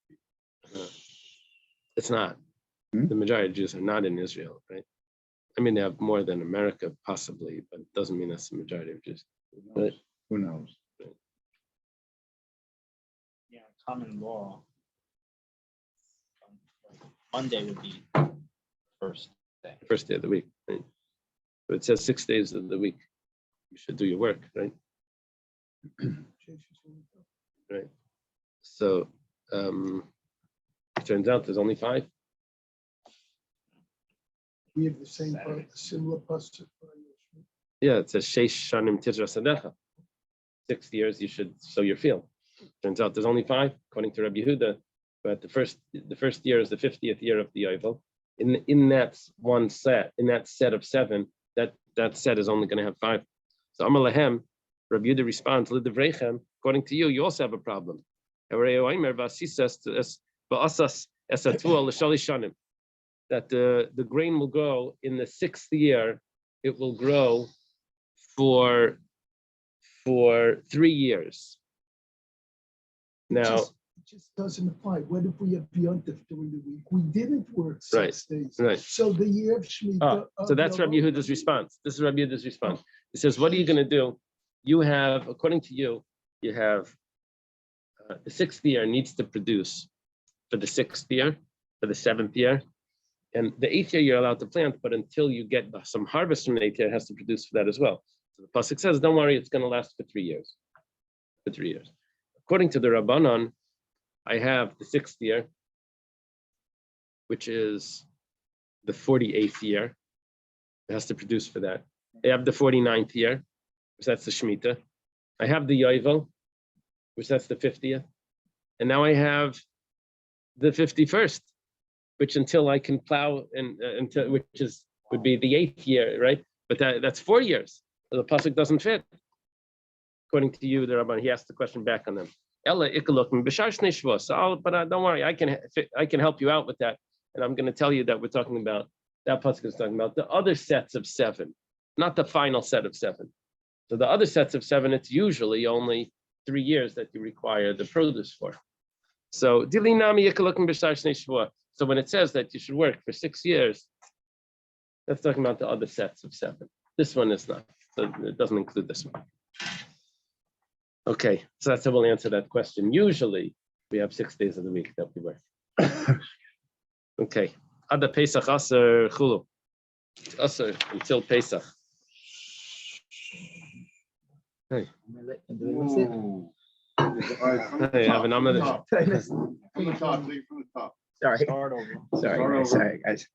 S1: it's not.
S4: Hmm?
S1: The majority of Jews are not in Israel, right? I mean, they have more than America, possibly, but it doesn't mean that's the majority of Jews.
S4: Who knows? Who knows?
S3: Yeah, common law. Monday would be first day.
S1: First day of the week, right? But it says 6 days of the week. You should do your work, right? Right. So it turns out there's only 5.
S5: We have the same similar pasuk.
S1: Yeah, it says Sheish Shanim Tizra Sadecha. 6 years you should sow your field. Turns out there's only 5, according to Rabbi Yehuda. But the first year is the 50th year of the Yovel. In that one set, in that set of 7, that set is only going to have 5. So Amar Lahem, Rabbi Yehuda responds, L'divreichem, according to you, you also have a problem. That the grain will grow in the 6th year, it will grow for 3 years. Now,
S5: It just doesn't apply. What if we have Yontif during the week? We didn't work 6 days.
S1: right.
S5: So the year of Shemitah.
S1: So that's Rabbi Yehuda's response. This is Rabbi Yehuda's response. He says, what are you going to do? You have, according to you, you have the 6th year needs to produce for the 6th year, for the 7th year. And the 8th year you're allowed to plant, but until you get some harvest from the 8th year, it has to produce for that as well. So the pasuk says, don't worry, it's going to last for 3 years. For 3 years. According to the Rabbanan, I have the 6th year, which is the 48th year. It has to produce for that. I have the 49th year, which that's the Shemitah. I have the Yovel, which that's the 50th. And now I have the 51st, which until I can plow and until would be the 8th year, right? But that's 4 years. So the pasuk doesn't fit. According to you, the Rabban, he asked the question back on them. Ella ikalok b'shar shnei shvos. But don't worry, I can help you out with that. And I'm going to tell you that we're talking about, that pasuk is talking about the other sets of 7, not the final set of 7. So the other sets of 7, it's usually only 3 years that you require the produce for. So dilinami ikalok b'shar shnei shvos. So when it says that you should work for 6 years, that's talking about the other sets of 7. This one is not. So it doesn't include this one. Okay, so that's how we'll answer that question. Usually, we have 6 days of the week that we work. Okay. Ada Pesach Aser Chulu. Aser until Pesach. Hey.
S2: Ooh. All right, from the
S1: Hey, I have an
S2: top, from the
S1: amud.
S2: top. From the top, leave from the top.
S4: Sorry,
S3: Start over.
S4: sorry, guys.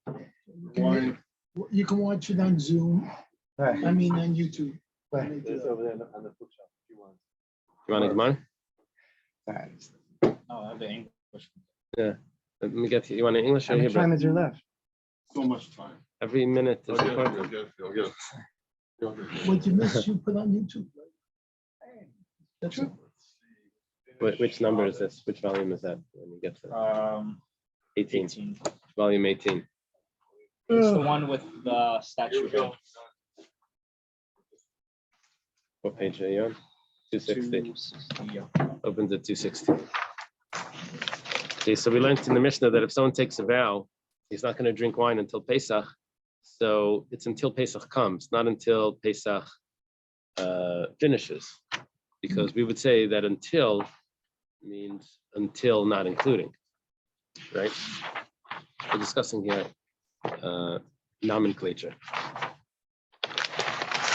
S2: One.
S5: You can watch it on Zoom, I mean, on YouTube.
S6: It's over there on the bookshelf if you want.
S1: You want to come on?
S3: No, I have the English.
S1: Let me get you. You want an English or
S6: How much
S1: Hebrew?
S6: time is there left?
S2: So much time.
S1: Every minute is
S2: I'll get it,
S1: important.
S2: I'll get it. You'll get it.
S5: What you missed, you put on YouTube, right? That's it.
S1: Which number is this? Which volume is that? When you get to 18,
S3: 18.
S1: volume 18.
S3: It's the one with the statue here.
S1: What page are you on? 260.
S3: 260, yeah.
S1: Opens at 260. Okay, so we learned in the Mishnah that if someone takes a vow, he's not going to drink wine until Pesach. So it's until Pesach comes, not until Pesach finishes. Because we would say that until means until not including, right? We're discussing here nomenclature.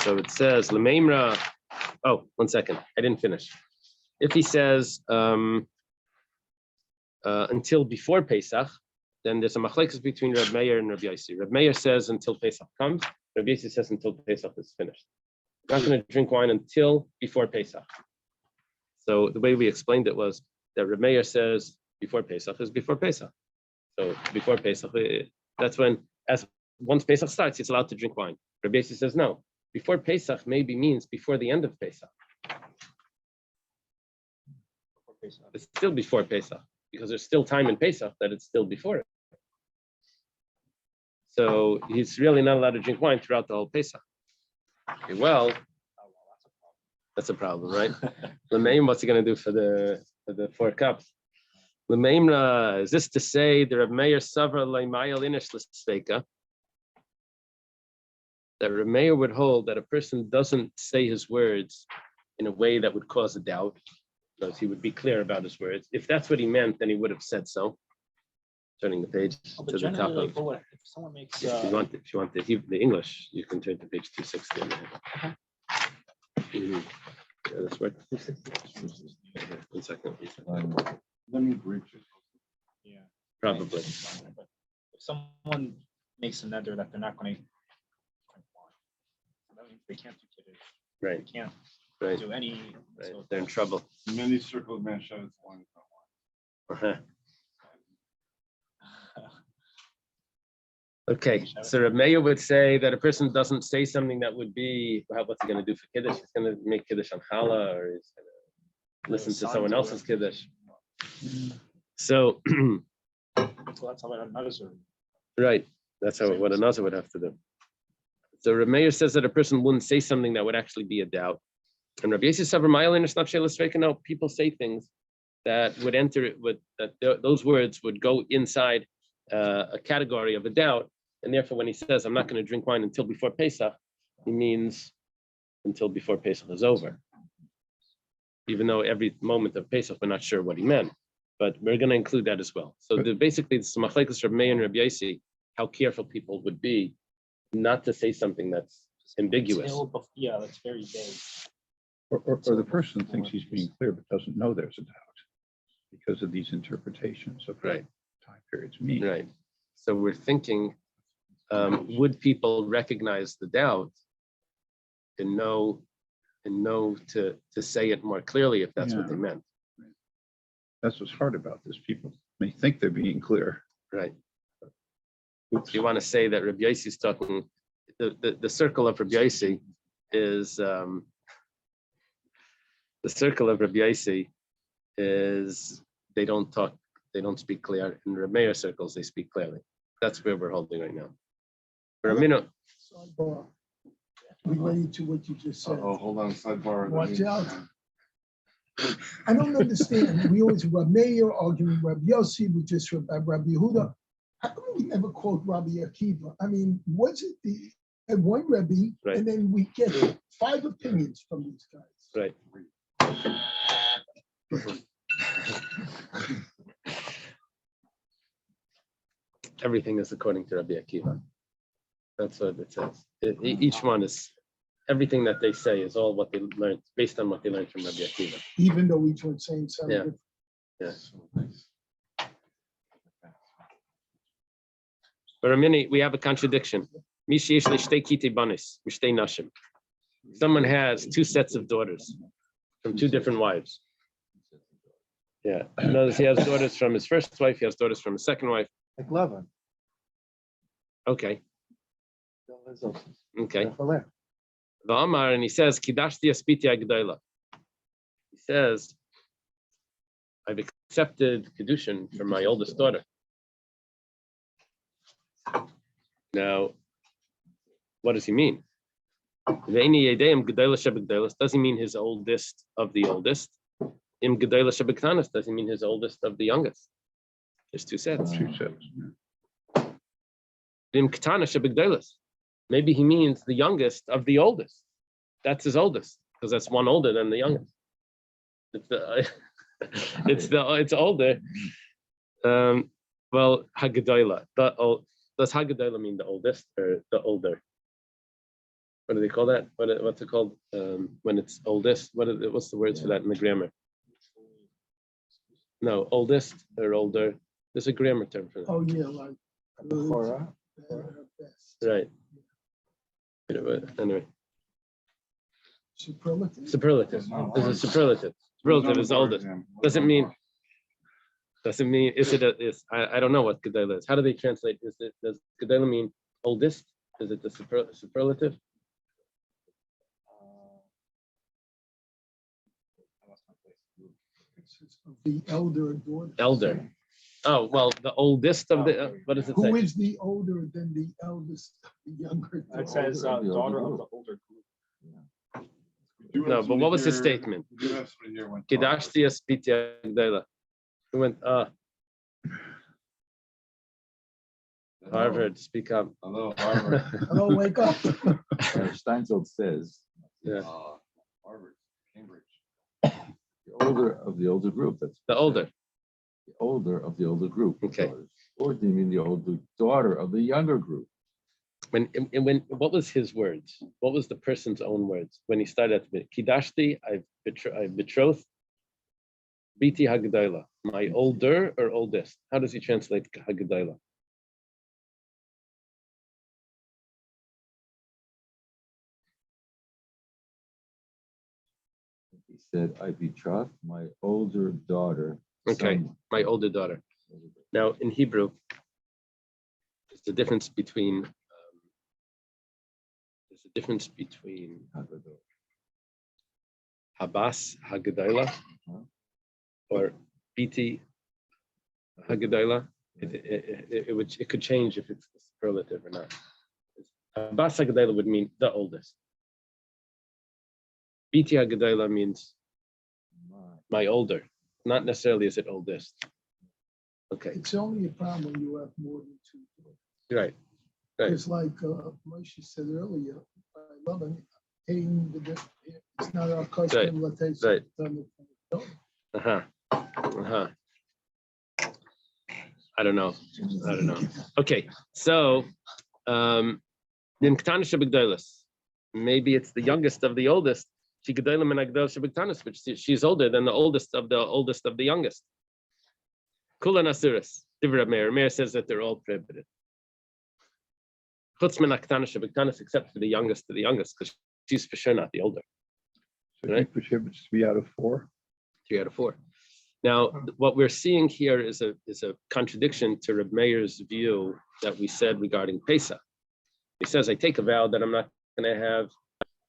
S1: So it says, Lememra. Oh, 1 second. I didn't finish. If he says until before Pesach, then there's a machlekes between Reb Meir and Reb Yossi. Reb Meir says until Pesach comes. Reb Yossi says until Pesach is finished. We're not going to drink wine until before Pesach. So the way we explained it was that Reb Meir says before Pesach is before Pesach. So before Pesach, that's when, once Pesach starts, he's allowed to drink wine. Reb Yossi says no. Before Pesach maybe means before the end of Pesach. It's still before Pesach because there's still time in Pesach that it's still before it. So he's really not allowed to drink wine throughout the whole Pesach. Okay, well, that's a problem, right? L'meim, what's he going to do for the 4 cups? L'meimra, is this to say the Reb Meir Savra Leimayel Inish L'Sveika? That Reb Meir would hold that a person doesn't say his words in a way that would cause a doubt, because he would be clear about his words. If that's what he meant, then he would have said so. Turning the page
S3: Oh,
S1: to
S3: but
S1: the top
S3: generally,
S1: of.
S3: like, if someone makes
S1: If you want the English, you can turn to page 260. Mhm. Yeah, that's right. 1 second.
S2: Let me bridge it.
S3: yeah.
S1: Probably.
S3: But if someone makes a nether that they're not going to drink wine, that means they can't do kiddush.
S1: Right,
S3: They can't
S1: right,
S3: do any.
S1: right.
S3: So
S1: They're in trouble.
S2: Many circles, man, shows one.
S1: Uh-huh. Okay, so Reb Meir would say that a person doesn't say something that would be, well, what's he going to do for Kiddush? He's going to make Kiddush on Challah, or he's going to listen to someone else's Kiddush. So,
S3: So that's how another is.
S1: right, that's how what another would have to do. So Reb Meir says that a person wouldn't say something that would actually be a doubt. And Rabbi Yossi Savar Ma'alin is not Sheila Sveika. No, people say things that would enter it with that those words would go inside a category of a doubt. And therefore, when he says, I'm not going to drink wine until before Pesach, he means until before Pesach is over. Even though every moment of Pesach, we're not sure what he meant, but we're going to include that as well. So basically, it's Machlekes Reb Meir and Reb Yossi, how careful people would be not to say something that's ambiguous.
S3: Yeah, that's very vague.
S4: Or the person thinks he's being clear, but doesn't know there's a doubt because of these interpretations of what
S1: Right.
S4: time periods mean.
S1: Right. So we're thinking, would people recognize the doubt know to say it more clearly if that's what they
S4: Yeah.
S1: meant.
S4: That's what's hard about this. People may think they're being clear.
S1: Right.
S4: Oops.
S1: If you want to say that Rabbi Yossi is talking, the circle of Rabbi Yossi is the circle of Rabbi Yossi is they don't speak clear. In Rabbi Meir circles, they speak clearly. That's where we're holding right now. For a minute,
S5: Sidebar. Related to what you just said.
S2: Oh, hold on, sidebar.
S5: Watch out. I don't understand. We always Rabbi Meir arguing Rabbi Yossi, we just Rabbi Yehuda. How come we ever quote Rabbi Akiva? I mean, was it the one Rebbe,
S1: Right.
S5: and then we get 5 opinions from these guys?
S1: right. Everything is according to Rabbi Akiva. That's what it says. Each one is, everything that they say is all what they learned, based on what they learned from Rabbi Akiva.
S5: Even though each one's saying something
S1: Yeah.
S5: different.
S1: Yeah. For a minute, we have a contradiction. Someone has 2 sets of daughters from 2 different wives. Yeah. Notice he has daughters from his first wife, he has daughters from his second wife.
S6: Like Lavan.
S1: Okay. Okay.
S6: Okay.
S1: V'amar, and he says, Kidashti aspiti agdayla. He says, I've accepted Kedushin from my oldest daughter. Now, what does he mean? Does he mean his oldest of the oldest? Im gedayla shebektanis, does he mean his oldest of the youngest? There's 2 sets.
S4: 2 sets.
S1: Im ketana shebekdalis. Maybe he means the youngest of the oldest. That's his oldest, because that's one older than the youngest. It's older. Well, Haggadayla. Does Haggadayla mean the oldest or the older? What do they call that? What's it called when it's oldest? What's the words for that in the grammar? No, oldest or older. There's a grammar term for that.
S5: Oh, yeah, like. Best.
S1: Right. Anyway,
S5: Superlative.
S1: superlative. There's a superlative. Superlative is the oldest. Doesn't mean. Is it I don't know what Gedayla is. How do they translate? Does Gedayla mean oldest? Is it the superlative?
S5: The elder daughter.
S1: Elder. Oh, well, the oldest of the, what does it
S5: Who
S1: say?
S5: is the older than the eldest, the younger?
S3: It says daughter of the older group.
S1: No, but what was his statement? Kidashti aspiti agdayla. He went, Harvard, speak up.
S2: Hello, Harvard.
S5: Hello, wake up.
S7: Steinfeld says,
S1: Yeah.
S2: Harvard, Cambridge.
S7: the older of the older group. That's
S1: The older.
S7: the older of the older group.
S1: Okay.
S7: Or do you mean the older daughter of the younger group?
S1: When what was his words? What was the person's own words when he started at Kidashti? I've betrothed. Biti Haggadayla. My older or oldest? How does he translate Haggadayla?
S7: He said, I betrothed my older daughter.
S1: Okay,
S7: son."
S1: my older daughter. Now in Hebrew, there's a difference between Habas Haggadayla or Biti Haggadayla. It could change if it's superlative or not. Habas Haggadayla would mean the oldest. Biti Haggadayla means my older, not necessarily is it oldest. Okay,
S5: It's only a problem when you have more than 2 daughters.
S1: right. Right.
S5: It's like Moshe said earlier, I love it. It's not our custom. Let's take
S1: right.
S5: some of it.
S1: Uh-huh. Uh-huh. I don't know. Okay, so maybe it's the youngest of the oldest. Which she's older than the oldest of the youngest. Kula Nasuris. Meir says that they're all prohibited. Except for the youngest of the youngest, because is for sure not the older.
S4: So he prohibits 3 out of 4.
S1: 3 out of 4. Now, what we're seeing here is a contradiction to Reb Meir's view that we said regarding Pesach. He says, I take a vow that I'm not going to have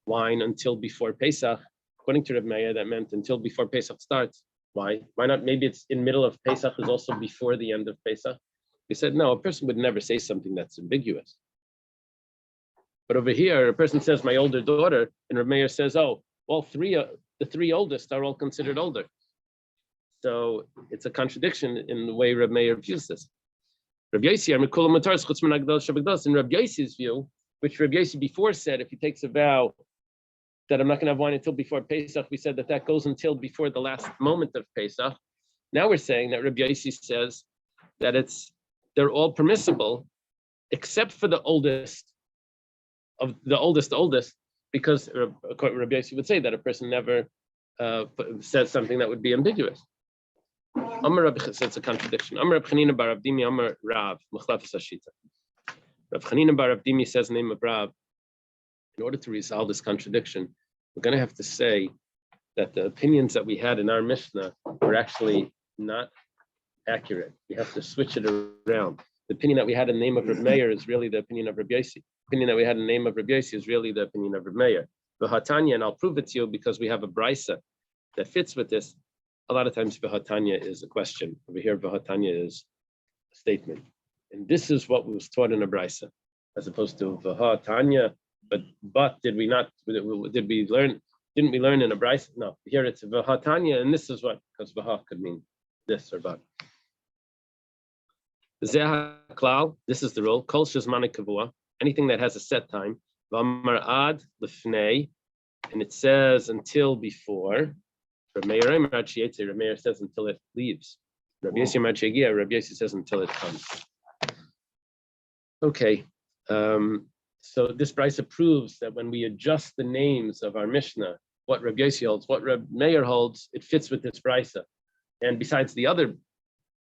S1: wine until before Pesach. According to Reb Meir, that meant until before Pesach starts. Why? Why not? Maybe it's in middle of Pesach is also before the end of Pesach. He said, no, a person would never say something that's ambiguous. But over here, a person says, my older daughter, and Reb Meir says, oh, the 3 oldest are all considered older. So it's a contradiction in the way Reb Meir views this. Reb Yossi, in Reb Yossi's view, which Reb Yossi before said, if he takes a vow that I'm not going to have wine until before Pesach, we said that goes until before the last moment of Pesach. Now we're saying that Reb Yossi says that they're all permissible, except for the oldest, because Reb Yossi would say that a person never says something that would be ambiguous. Amar Rab, so it's a contradiction. Amar Rab Chanina bar Rab Dimi, Amar Rav, Machlafes Hashita. Rab Chanina bar Rab Dimi says the name of Rav. In order to resolve this contradiction, we're going to have to say that the opinions that we had in our Mishnah were actually not accurate. We have to switch it around. The opinion that we had in the name of Reb Meir is really the opinion of Reb Yossi. The opinion that we had in the name of Reb Yossi is really the opinion of Reb Meir. V'hatanya, and I'll prove it to you because we have a brisa that fits with this. A lot of times V'hatanya is a question. Over here, V'hatanya is a statement. And this is what was taught in a brisa, as opposed to V'hatanya. But did we learn? Didn't we learn in a brisa? No, here it's V'hatanya, and this is what, because V'ha could mean this or but. Zeh klal, this is the rule. Kol shezmane kavua, anything that has a set time. V'amar ad lefnei, and it says until before. Reb Meir says until it leaves. Rabbi Yossi says until it comes. Okay, so this brisa proves that when we adjust the names of our Mishnah, what Rabbi Yossi holds, what Reb Meir holds, it fits with this brisa. And besides the other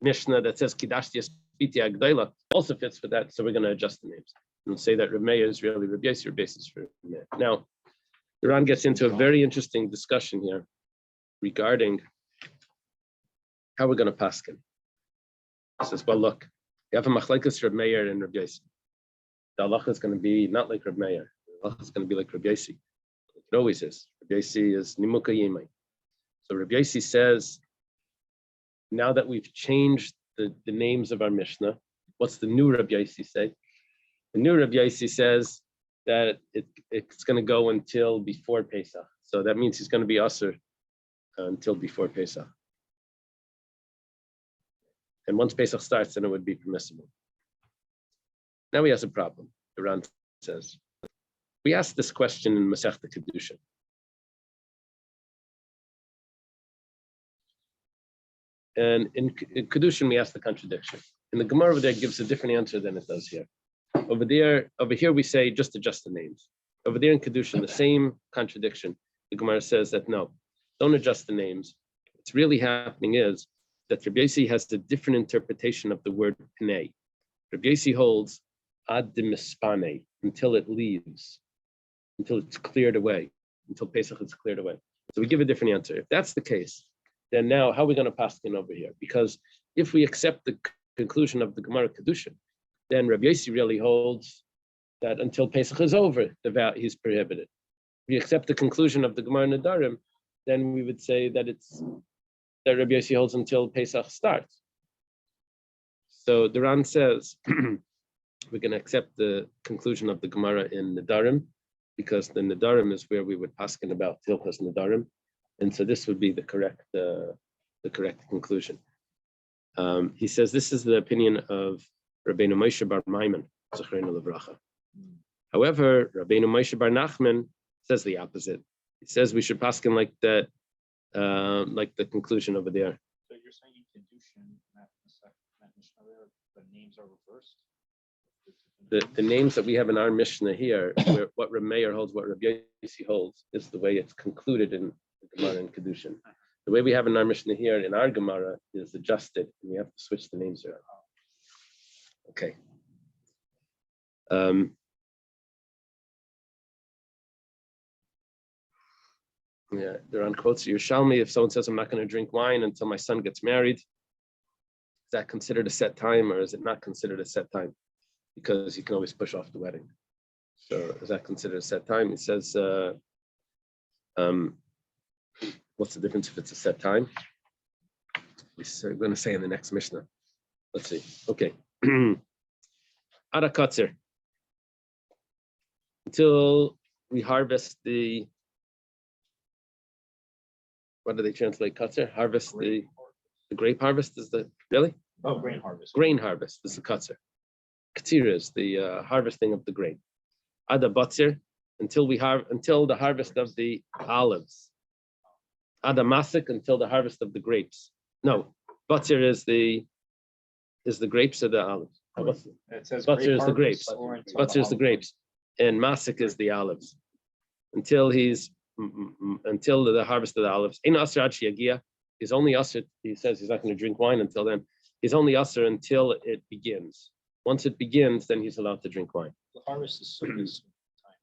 S1: Mishnah that says Kidashti Espiti Agdaila also fits with that, so we're going to adjust the names and say that Reb Meir is really Rabbi Yossi, Reb Yossi is for Reb Meir. Now, the Ran gets into a very interesting discussion here regarding how we're going to paskin. He says, well, look, you have a machlekes Reb Meir and Reb Yossi. The halacha is going to be not like Reb Meir. The halacha is going to be like Reb Yossi. It always is. Reb Yossi is nimuka yemai. So Reb Yossi says, now that we've changed the names of our Mishnah, what's the new Reb Yossi say? The new Reb Yossi says that it's going to go until before Pesach. So that means he's going to be usher until before Pesach. And once Pesach starts, then it would be permissible. Now he has a problem. The Ran says, we asked this question in Masechta Kedushin. And in Kedushin, we ask the contradiction. And the Gemara over there gives a different answer than it does here. Over here, we say just adjust the names. Over there in Kedushin, the same contradiction. The Gemara says that no, don't adjust the names. What's really happening is that Rabbi Yossi has a different interpretation of the word pnei. Rabbi Yossi holds ad demispane, until it leaves, until it's cleared away, until Pesach is cleared away. So we give a different answer. If that's the case, then now how are we going to paskin over here? Because if we accept the conclusion of the Gemara Kedushin, then Rabbi Yossi really holds that until Pesach is over, the vow he's prohibited. If we accept the conclusion of the Gemara Nedarim, then we would say that that Rabbi Yossi holds until Pesach starts. So the Ran says we're going to accept the conclusion of the Gemara in Nedarim, because the Nedarim is where we would paskin about Hilchos Nedarim, and so this would be the correct conclusion. He says this is the opinion of Rabbeinu Moshe bar Maimon, Zechreinu Levracha. However, Rabbeinu Moshe bar Nachman says the opposite. He says we should paskin like that, like the conclusion over there.
S3: So you're saying in Kedushin, that Mishnah there, the names are reversed?
S1: The names that we have in our Mishnah here, where what Reb Meir holds, what Reb Yossi holds, is the way it's concluded in the Gemara and Kedushin. The way we have in our Mishnah here in our Gemara is adjusted, and we have to switch the names around. Okay. Yeah, they're on quotes. Yerushalmi, if someone says, I'm not going to drink wine until my son gets married, is that considered a set time or is it not considered a set time? Because you can always push off the wedding. So is that considered a set time? It says, what's the difference if it's a set time? We're going to say in the next Mishnah. Let's see. Okay. Ada Katzer. Until we harvest the, what do they translate Katzer? Harvest the grape harvest is the, really?
S3: Oh, grain harvest.
S1: Grain harvest is the Katzer. Katsira is the harvesting of the grain. Ada Batzer, until the harvest of the olives. Ada Masik, until the harvest of the grapes. No, Batzer is the grapes or the olives?
S3: It says
S1: Batzer is the grapes. Batzer is the grapes. And Masik is the olives. Until the harvest of the olives. In Asr Ad Sheyagia, he's only Asr, he says he's not going to drink wine until then. He's only Asr until it begins. Once it begins, then he's allowed to drink wine.
S3: The harvest is soon as time.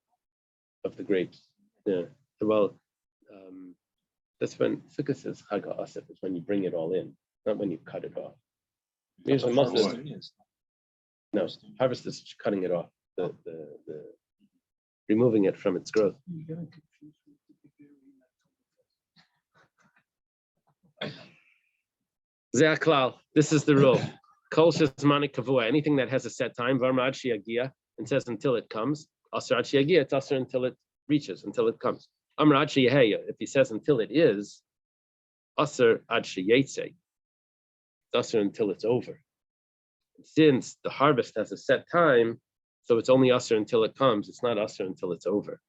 S1: Of the grapes. Yeah. Well, that's when Sukkot says Chag HaAsif, is when you bring it all in, not when you cut it off. Here's
S3: But
S1: a mustard.
S3: harvesting is.
S1: No, harvest is cutting it off, the removing it from its growth.
S5: You're getting confused with the very
S1: Ze'aklal, this is the rule. Kol shezmani kavua, anything that has a set time, varma ad sheyagia, and says until it comes. Asr ad sheyagia, it's asr until it reaches, until it comes. Amar ad sheyeheya, if he says until it is, asr ad sheyetze, it's asr until it's over. Since the harvest has a set time, so it's only asr until it comes. It's not asr until it's over.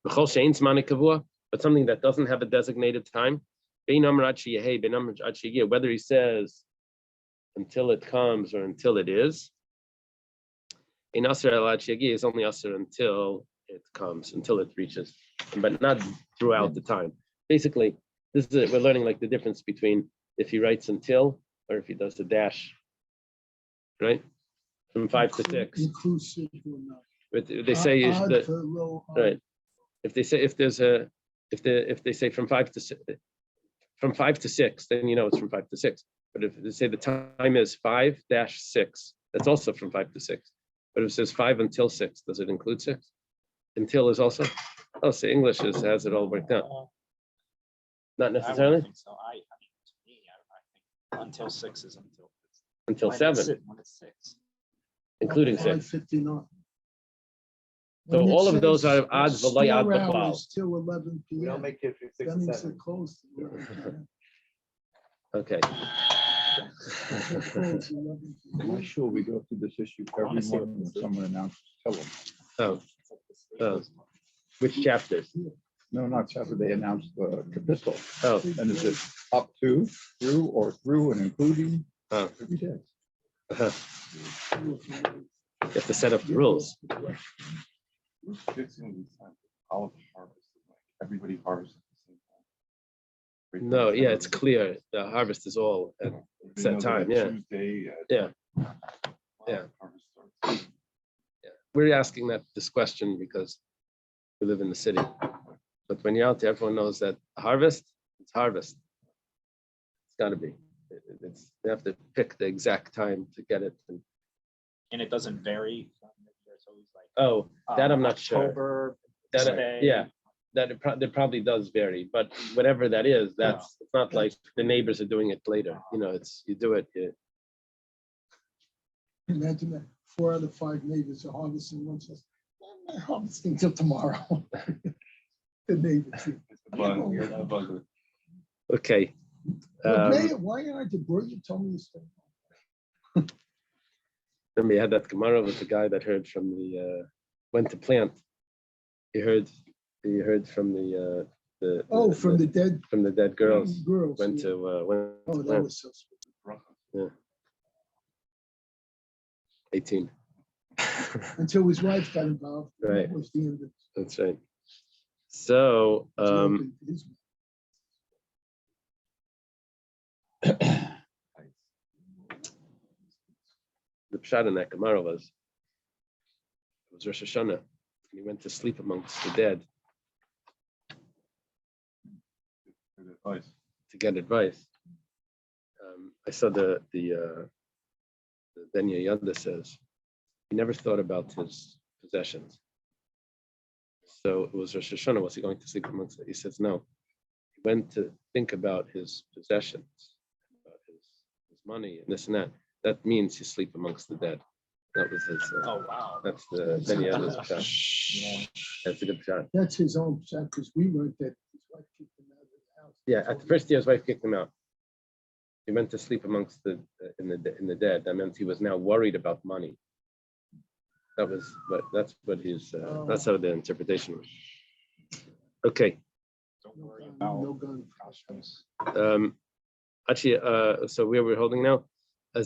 S1: B'chol she'ein zmani kavua, but something that doesn't have a designated time, whether he says until it comes or until it is, in Asr al Shagi is only Asr until it comes, until it reaches, but not throughout the time. Basically, this is we're learning like the difference between if he writes until or if he does the dash, right? From 5 to 6.
S5: inclusive or not.
S1: But they say
S5: Odd
S1: that,
S5: for low,
S1: right. If they say if they say from 5 to 6, then you know it's from 5 to 6. But if they say the time is 5-6, that's also from 5 to 6. But if it says 5 until 6, does it include 6? Until is also. Oh, so English has it all worked out. Not
S3: I wouldn't
S1: necessarily
S3: think so. I mean, to me, I think until 6 is
S1: until
S3: when
S1: 7,
S3: when it's 6.
S1: including 6.
S5: 5:59.
S1: So
S5: When it
S1: all of those
S5: says
S1: are ad v'lo ad
S5: store
S1: b'chlal.
S5: hours till 11
S6: We don't
S5: p.m.
S6: make it for 6
S5: That
S6: and
S5: means
S6: 7.
S5: they're closed. to 11 p.m.
S1: Okay.
S5: They're closed 11 p.m.
S4: I'm sure we go through this issue every morning when someone announces, tell them.
S1: Oh, which chapters?
S4: No, not chapter, they announced the epistle.
S1: Oh,
S4: And is it up to, through, or through and including?
S1: oh.
S4: Every day.
S1: You have to set up the rules.
S2: Olive harvest, like everybody harvests at the same time.
S1: No, yeah, it's clear. The harvest is all at set time. Yeah,
S2: Tuesday.
S1: Yeah. Yeah. We're asking this question because we live in the city. But when you're out there, everyone knows that harvest, it's harvest. It's got to be. You have to pick the exact time to get it.
S3: And it doesn't vary. It's always like
S1: Oh, that I'm not sure.
S3: October,
S1: That,
S3: May.
S1: yeah, that probably does vary. But whatever that is, it's not like the neighbors are doing it later. You know, it's you do it.
S5: Imagine that 4 out of 5 neighbors are harvesting. One says, "I'm not harvesting till tomorrow." The neighbors.
S1: Okay.
S5: But Mayor, why aren't you, bro? You told me to stay.
S1: Remember, you had that Gemara with the guy that heard from the went to plant. He heard from the
S5: From the dead
S1: girls.
S5: Girls.
S1: Went
S5: yeah.
S1: to went
S5: Oh,
S1: to
S5: that
S1: plant.
S5: was so sweet.
S1: Yeah. 18.
S5: Until his wife got involved.
S1: Right.
S5: That was the end of it.
S1: That's right. So
S5: It's open to his-
S1: the pshat in that Gemara was Rosh Hashanah, and he went to sleep amongst the dead. to get advice. I saw the Ben Yanda says he never thought about his possessions. So it was Rosh Hashanah. Was he going to sleep amongst it? He says no. He went to think about his possessions, about his money and this and that. That means you sleep amongst the dead. That was his.
S3: Oh, wow.
S1: That's the Ben Yanda's shot.
S3: Yeah.
S1: That's a good shot.
S5: That's his own shot, because we learned that his wife kicked him out of the house.
S1: Yeah, at the first year, his wife kicked him out. He went to sleep amongst the dead. That meant he was now worried about money. That's how the interpretation was. Okay.
S3: Don't
S5: No
S3: worry
S5: gun,
S3: about
S5: no gun.
S3: costumes.
S1: Actually, so where we're holding now. For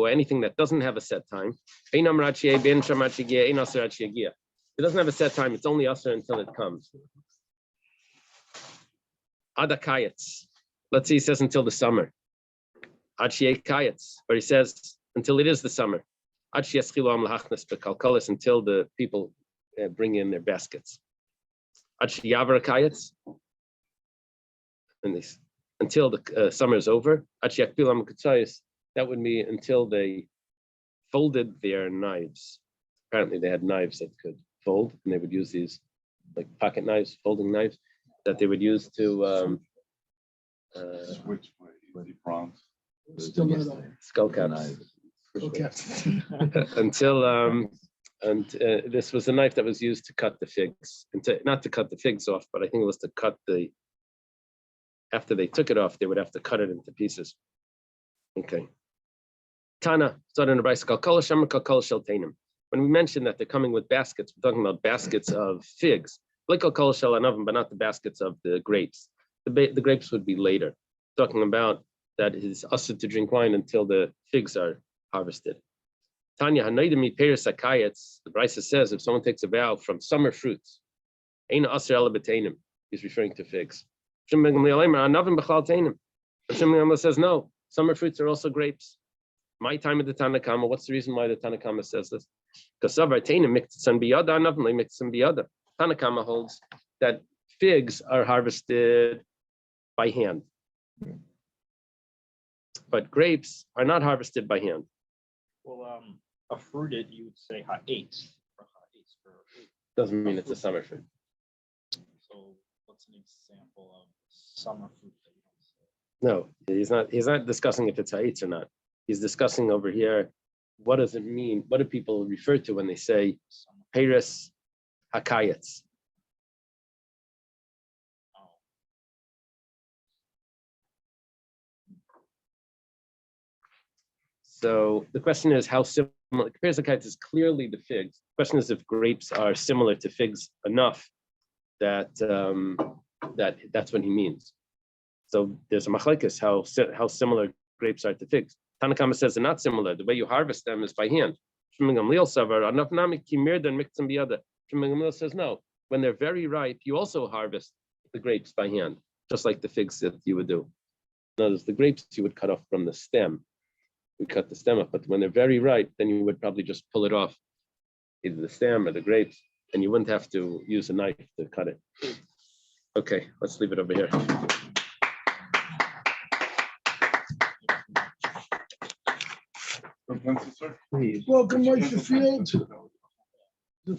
S1: anything that doesn't have a set time. It doesn't have a set time, it's only asr until it comes. Adakayats. Let's see, he says until the summer. Kayats, but he says until it is the summer. Until the people bring in their baskets. Kayats. Until the summer is over. That would be until they folded their knives. Apparently they had knives that could fold, and they would use these like pocket knives, folding knives, that they would use to
S2: Switch my bronze.
S5: Still not on.
S1: skull caps.
S5: Okay.
S1: This was a knife that was used to cut the figs, not to cut the figs off, but I think it was to cut after they took it off, they would have to cut it into pieces. Okay. Tana, starting a bicycle, when we mentioned that they're coming with baskets, we're talking about baskets of figs, like but not the baskets of the grapes. The grapes would be later. Talking about that it is usher to drink wine until the figs are harvested. Tanya, Hanaidimi Peris Akayats, the Brisa says if someone takes a vow from summer fruits, Aina Asr Elabetainim, he's referring to figs. Shimon says no, summer fruits are also grapes. My time at the Tanakama, what's the reason why the Tanakama says this? Because Tanakama holds that figs are harvested by hand, but grapes are not harvested by hand.
S3: Well, a fruited, you would say ha'etz.
S1: Doesn't mean it's a summer fruit.
S3: So what's an example of summer fruit that you don't say?
S1: No, he's not discussing if it's ha'etz or not. He's discussing over here, what does it mean? What do people refer to when they say Peres Hakayats?
S3: Oh.
S1: So the question is how similar, Peres Hakayats is clearly the figs. The question is if grapes are similar to figs enough that that's what he means. So there's a machlekes how similar grapes are to figs. Tanakama says they're not similar. The way you harvest them is by hand. Shimon Gamliel says no. When they're very ripe, you also harvest the grapes by hand, just like the figs that you would do. Notice the grapes you would cut off from the stem. We cut the stem off, but when they're very ripe, then you would probably just pull it off, either the stem or the grapes, and you wouldn't have to use a knife to cut it. Okay, let's leave it over here.
S2: Please.
S5: Welcome, Moshe Field. The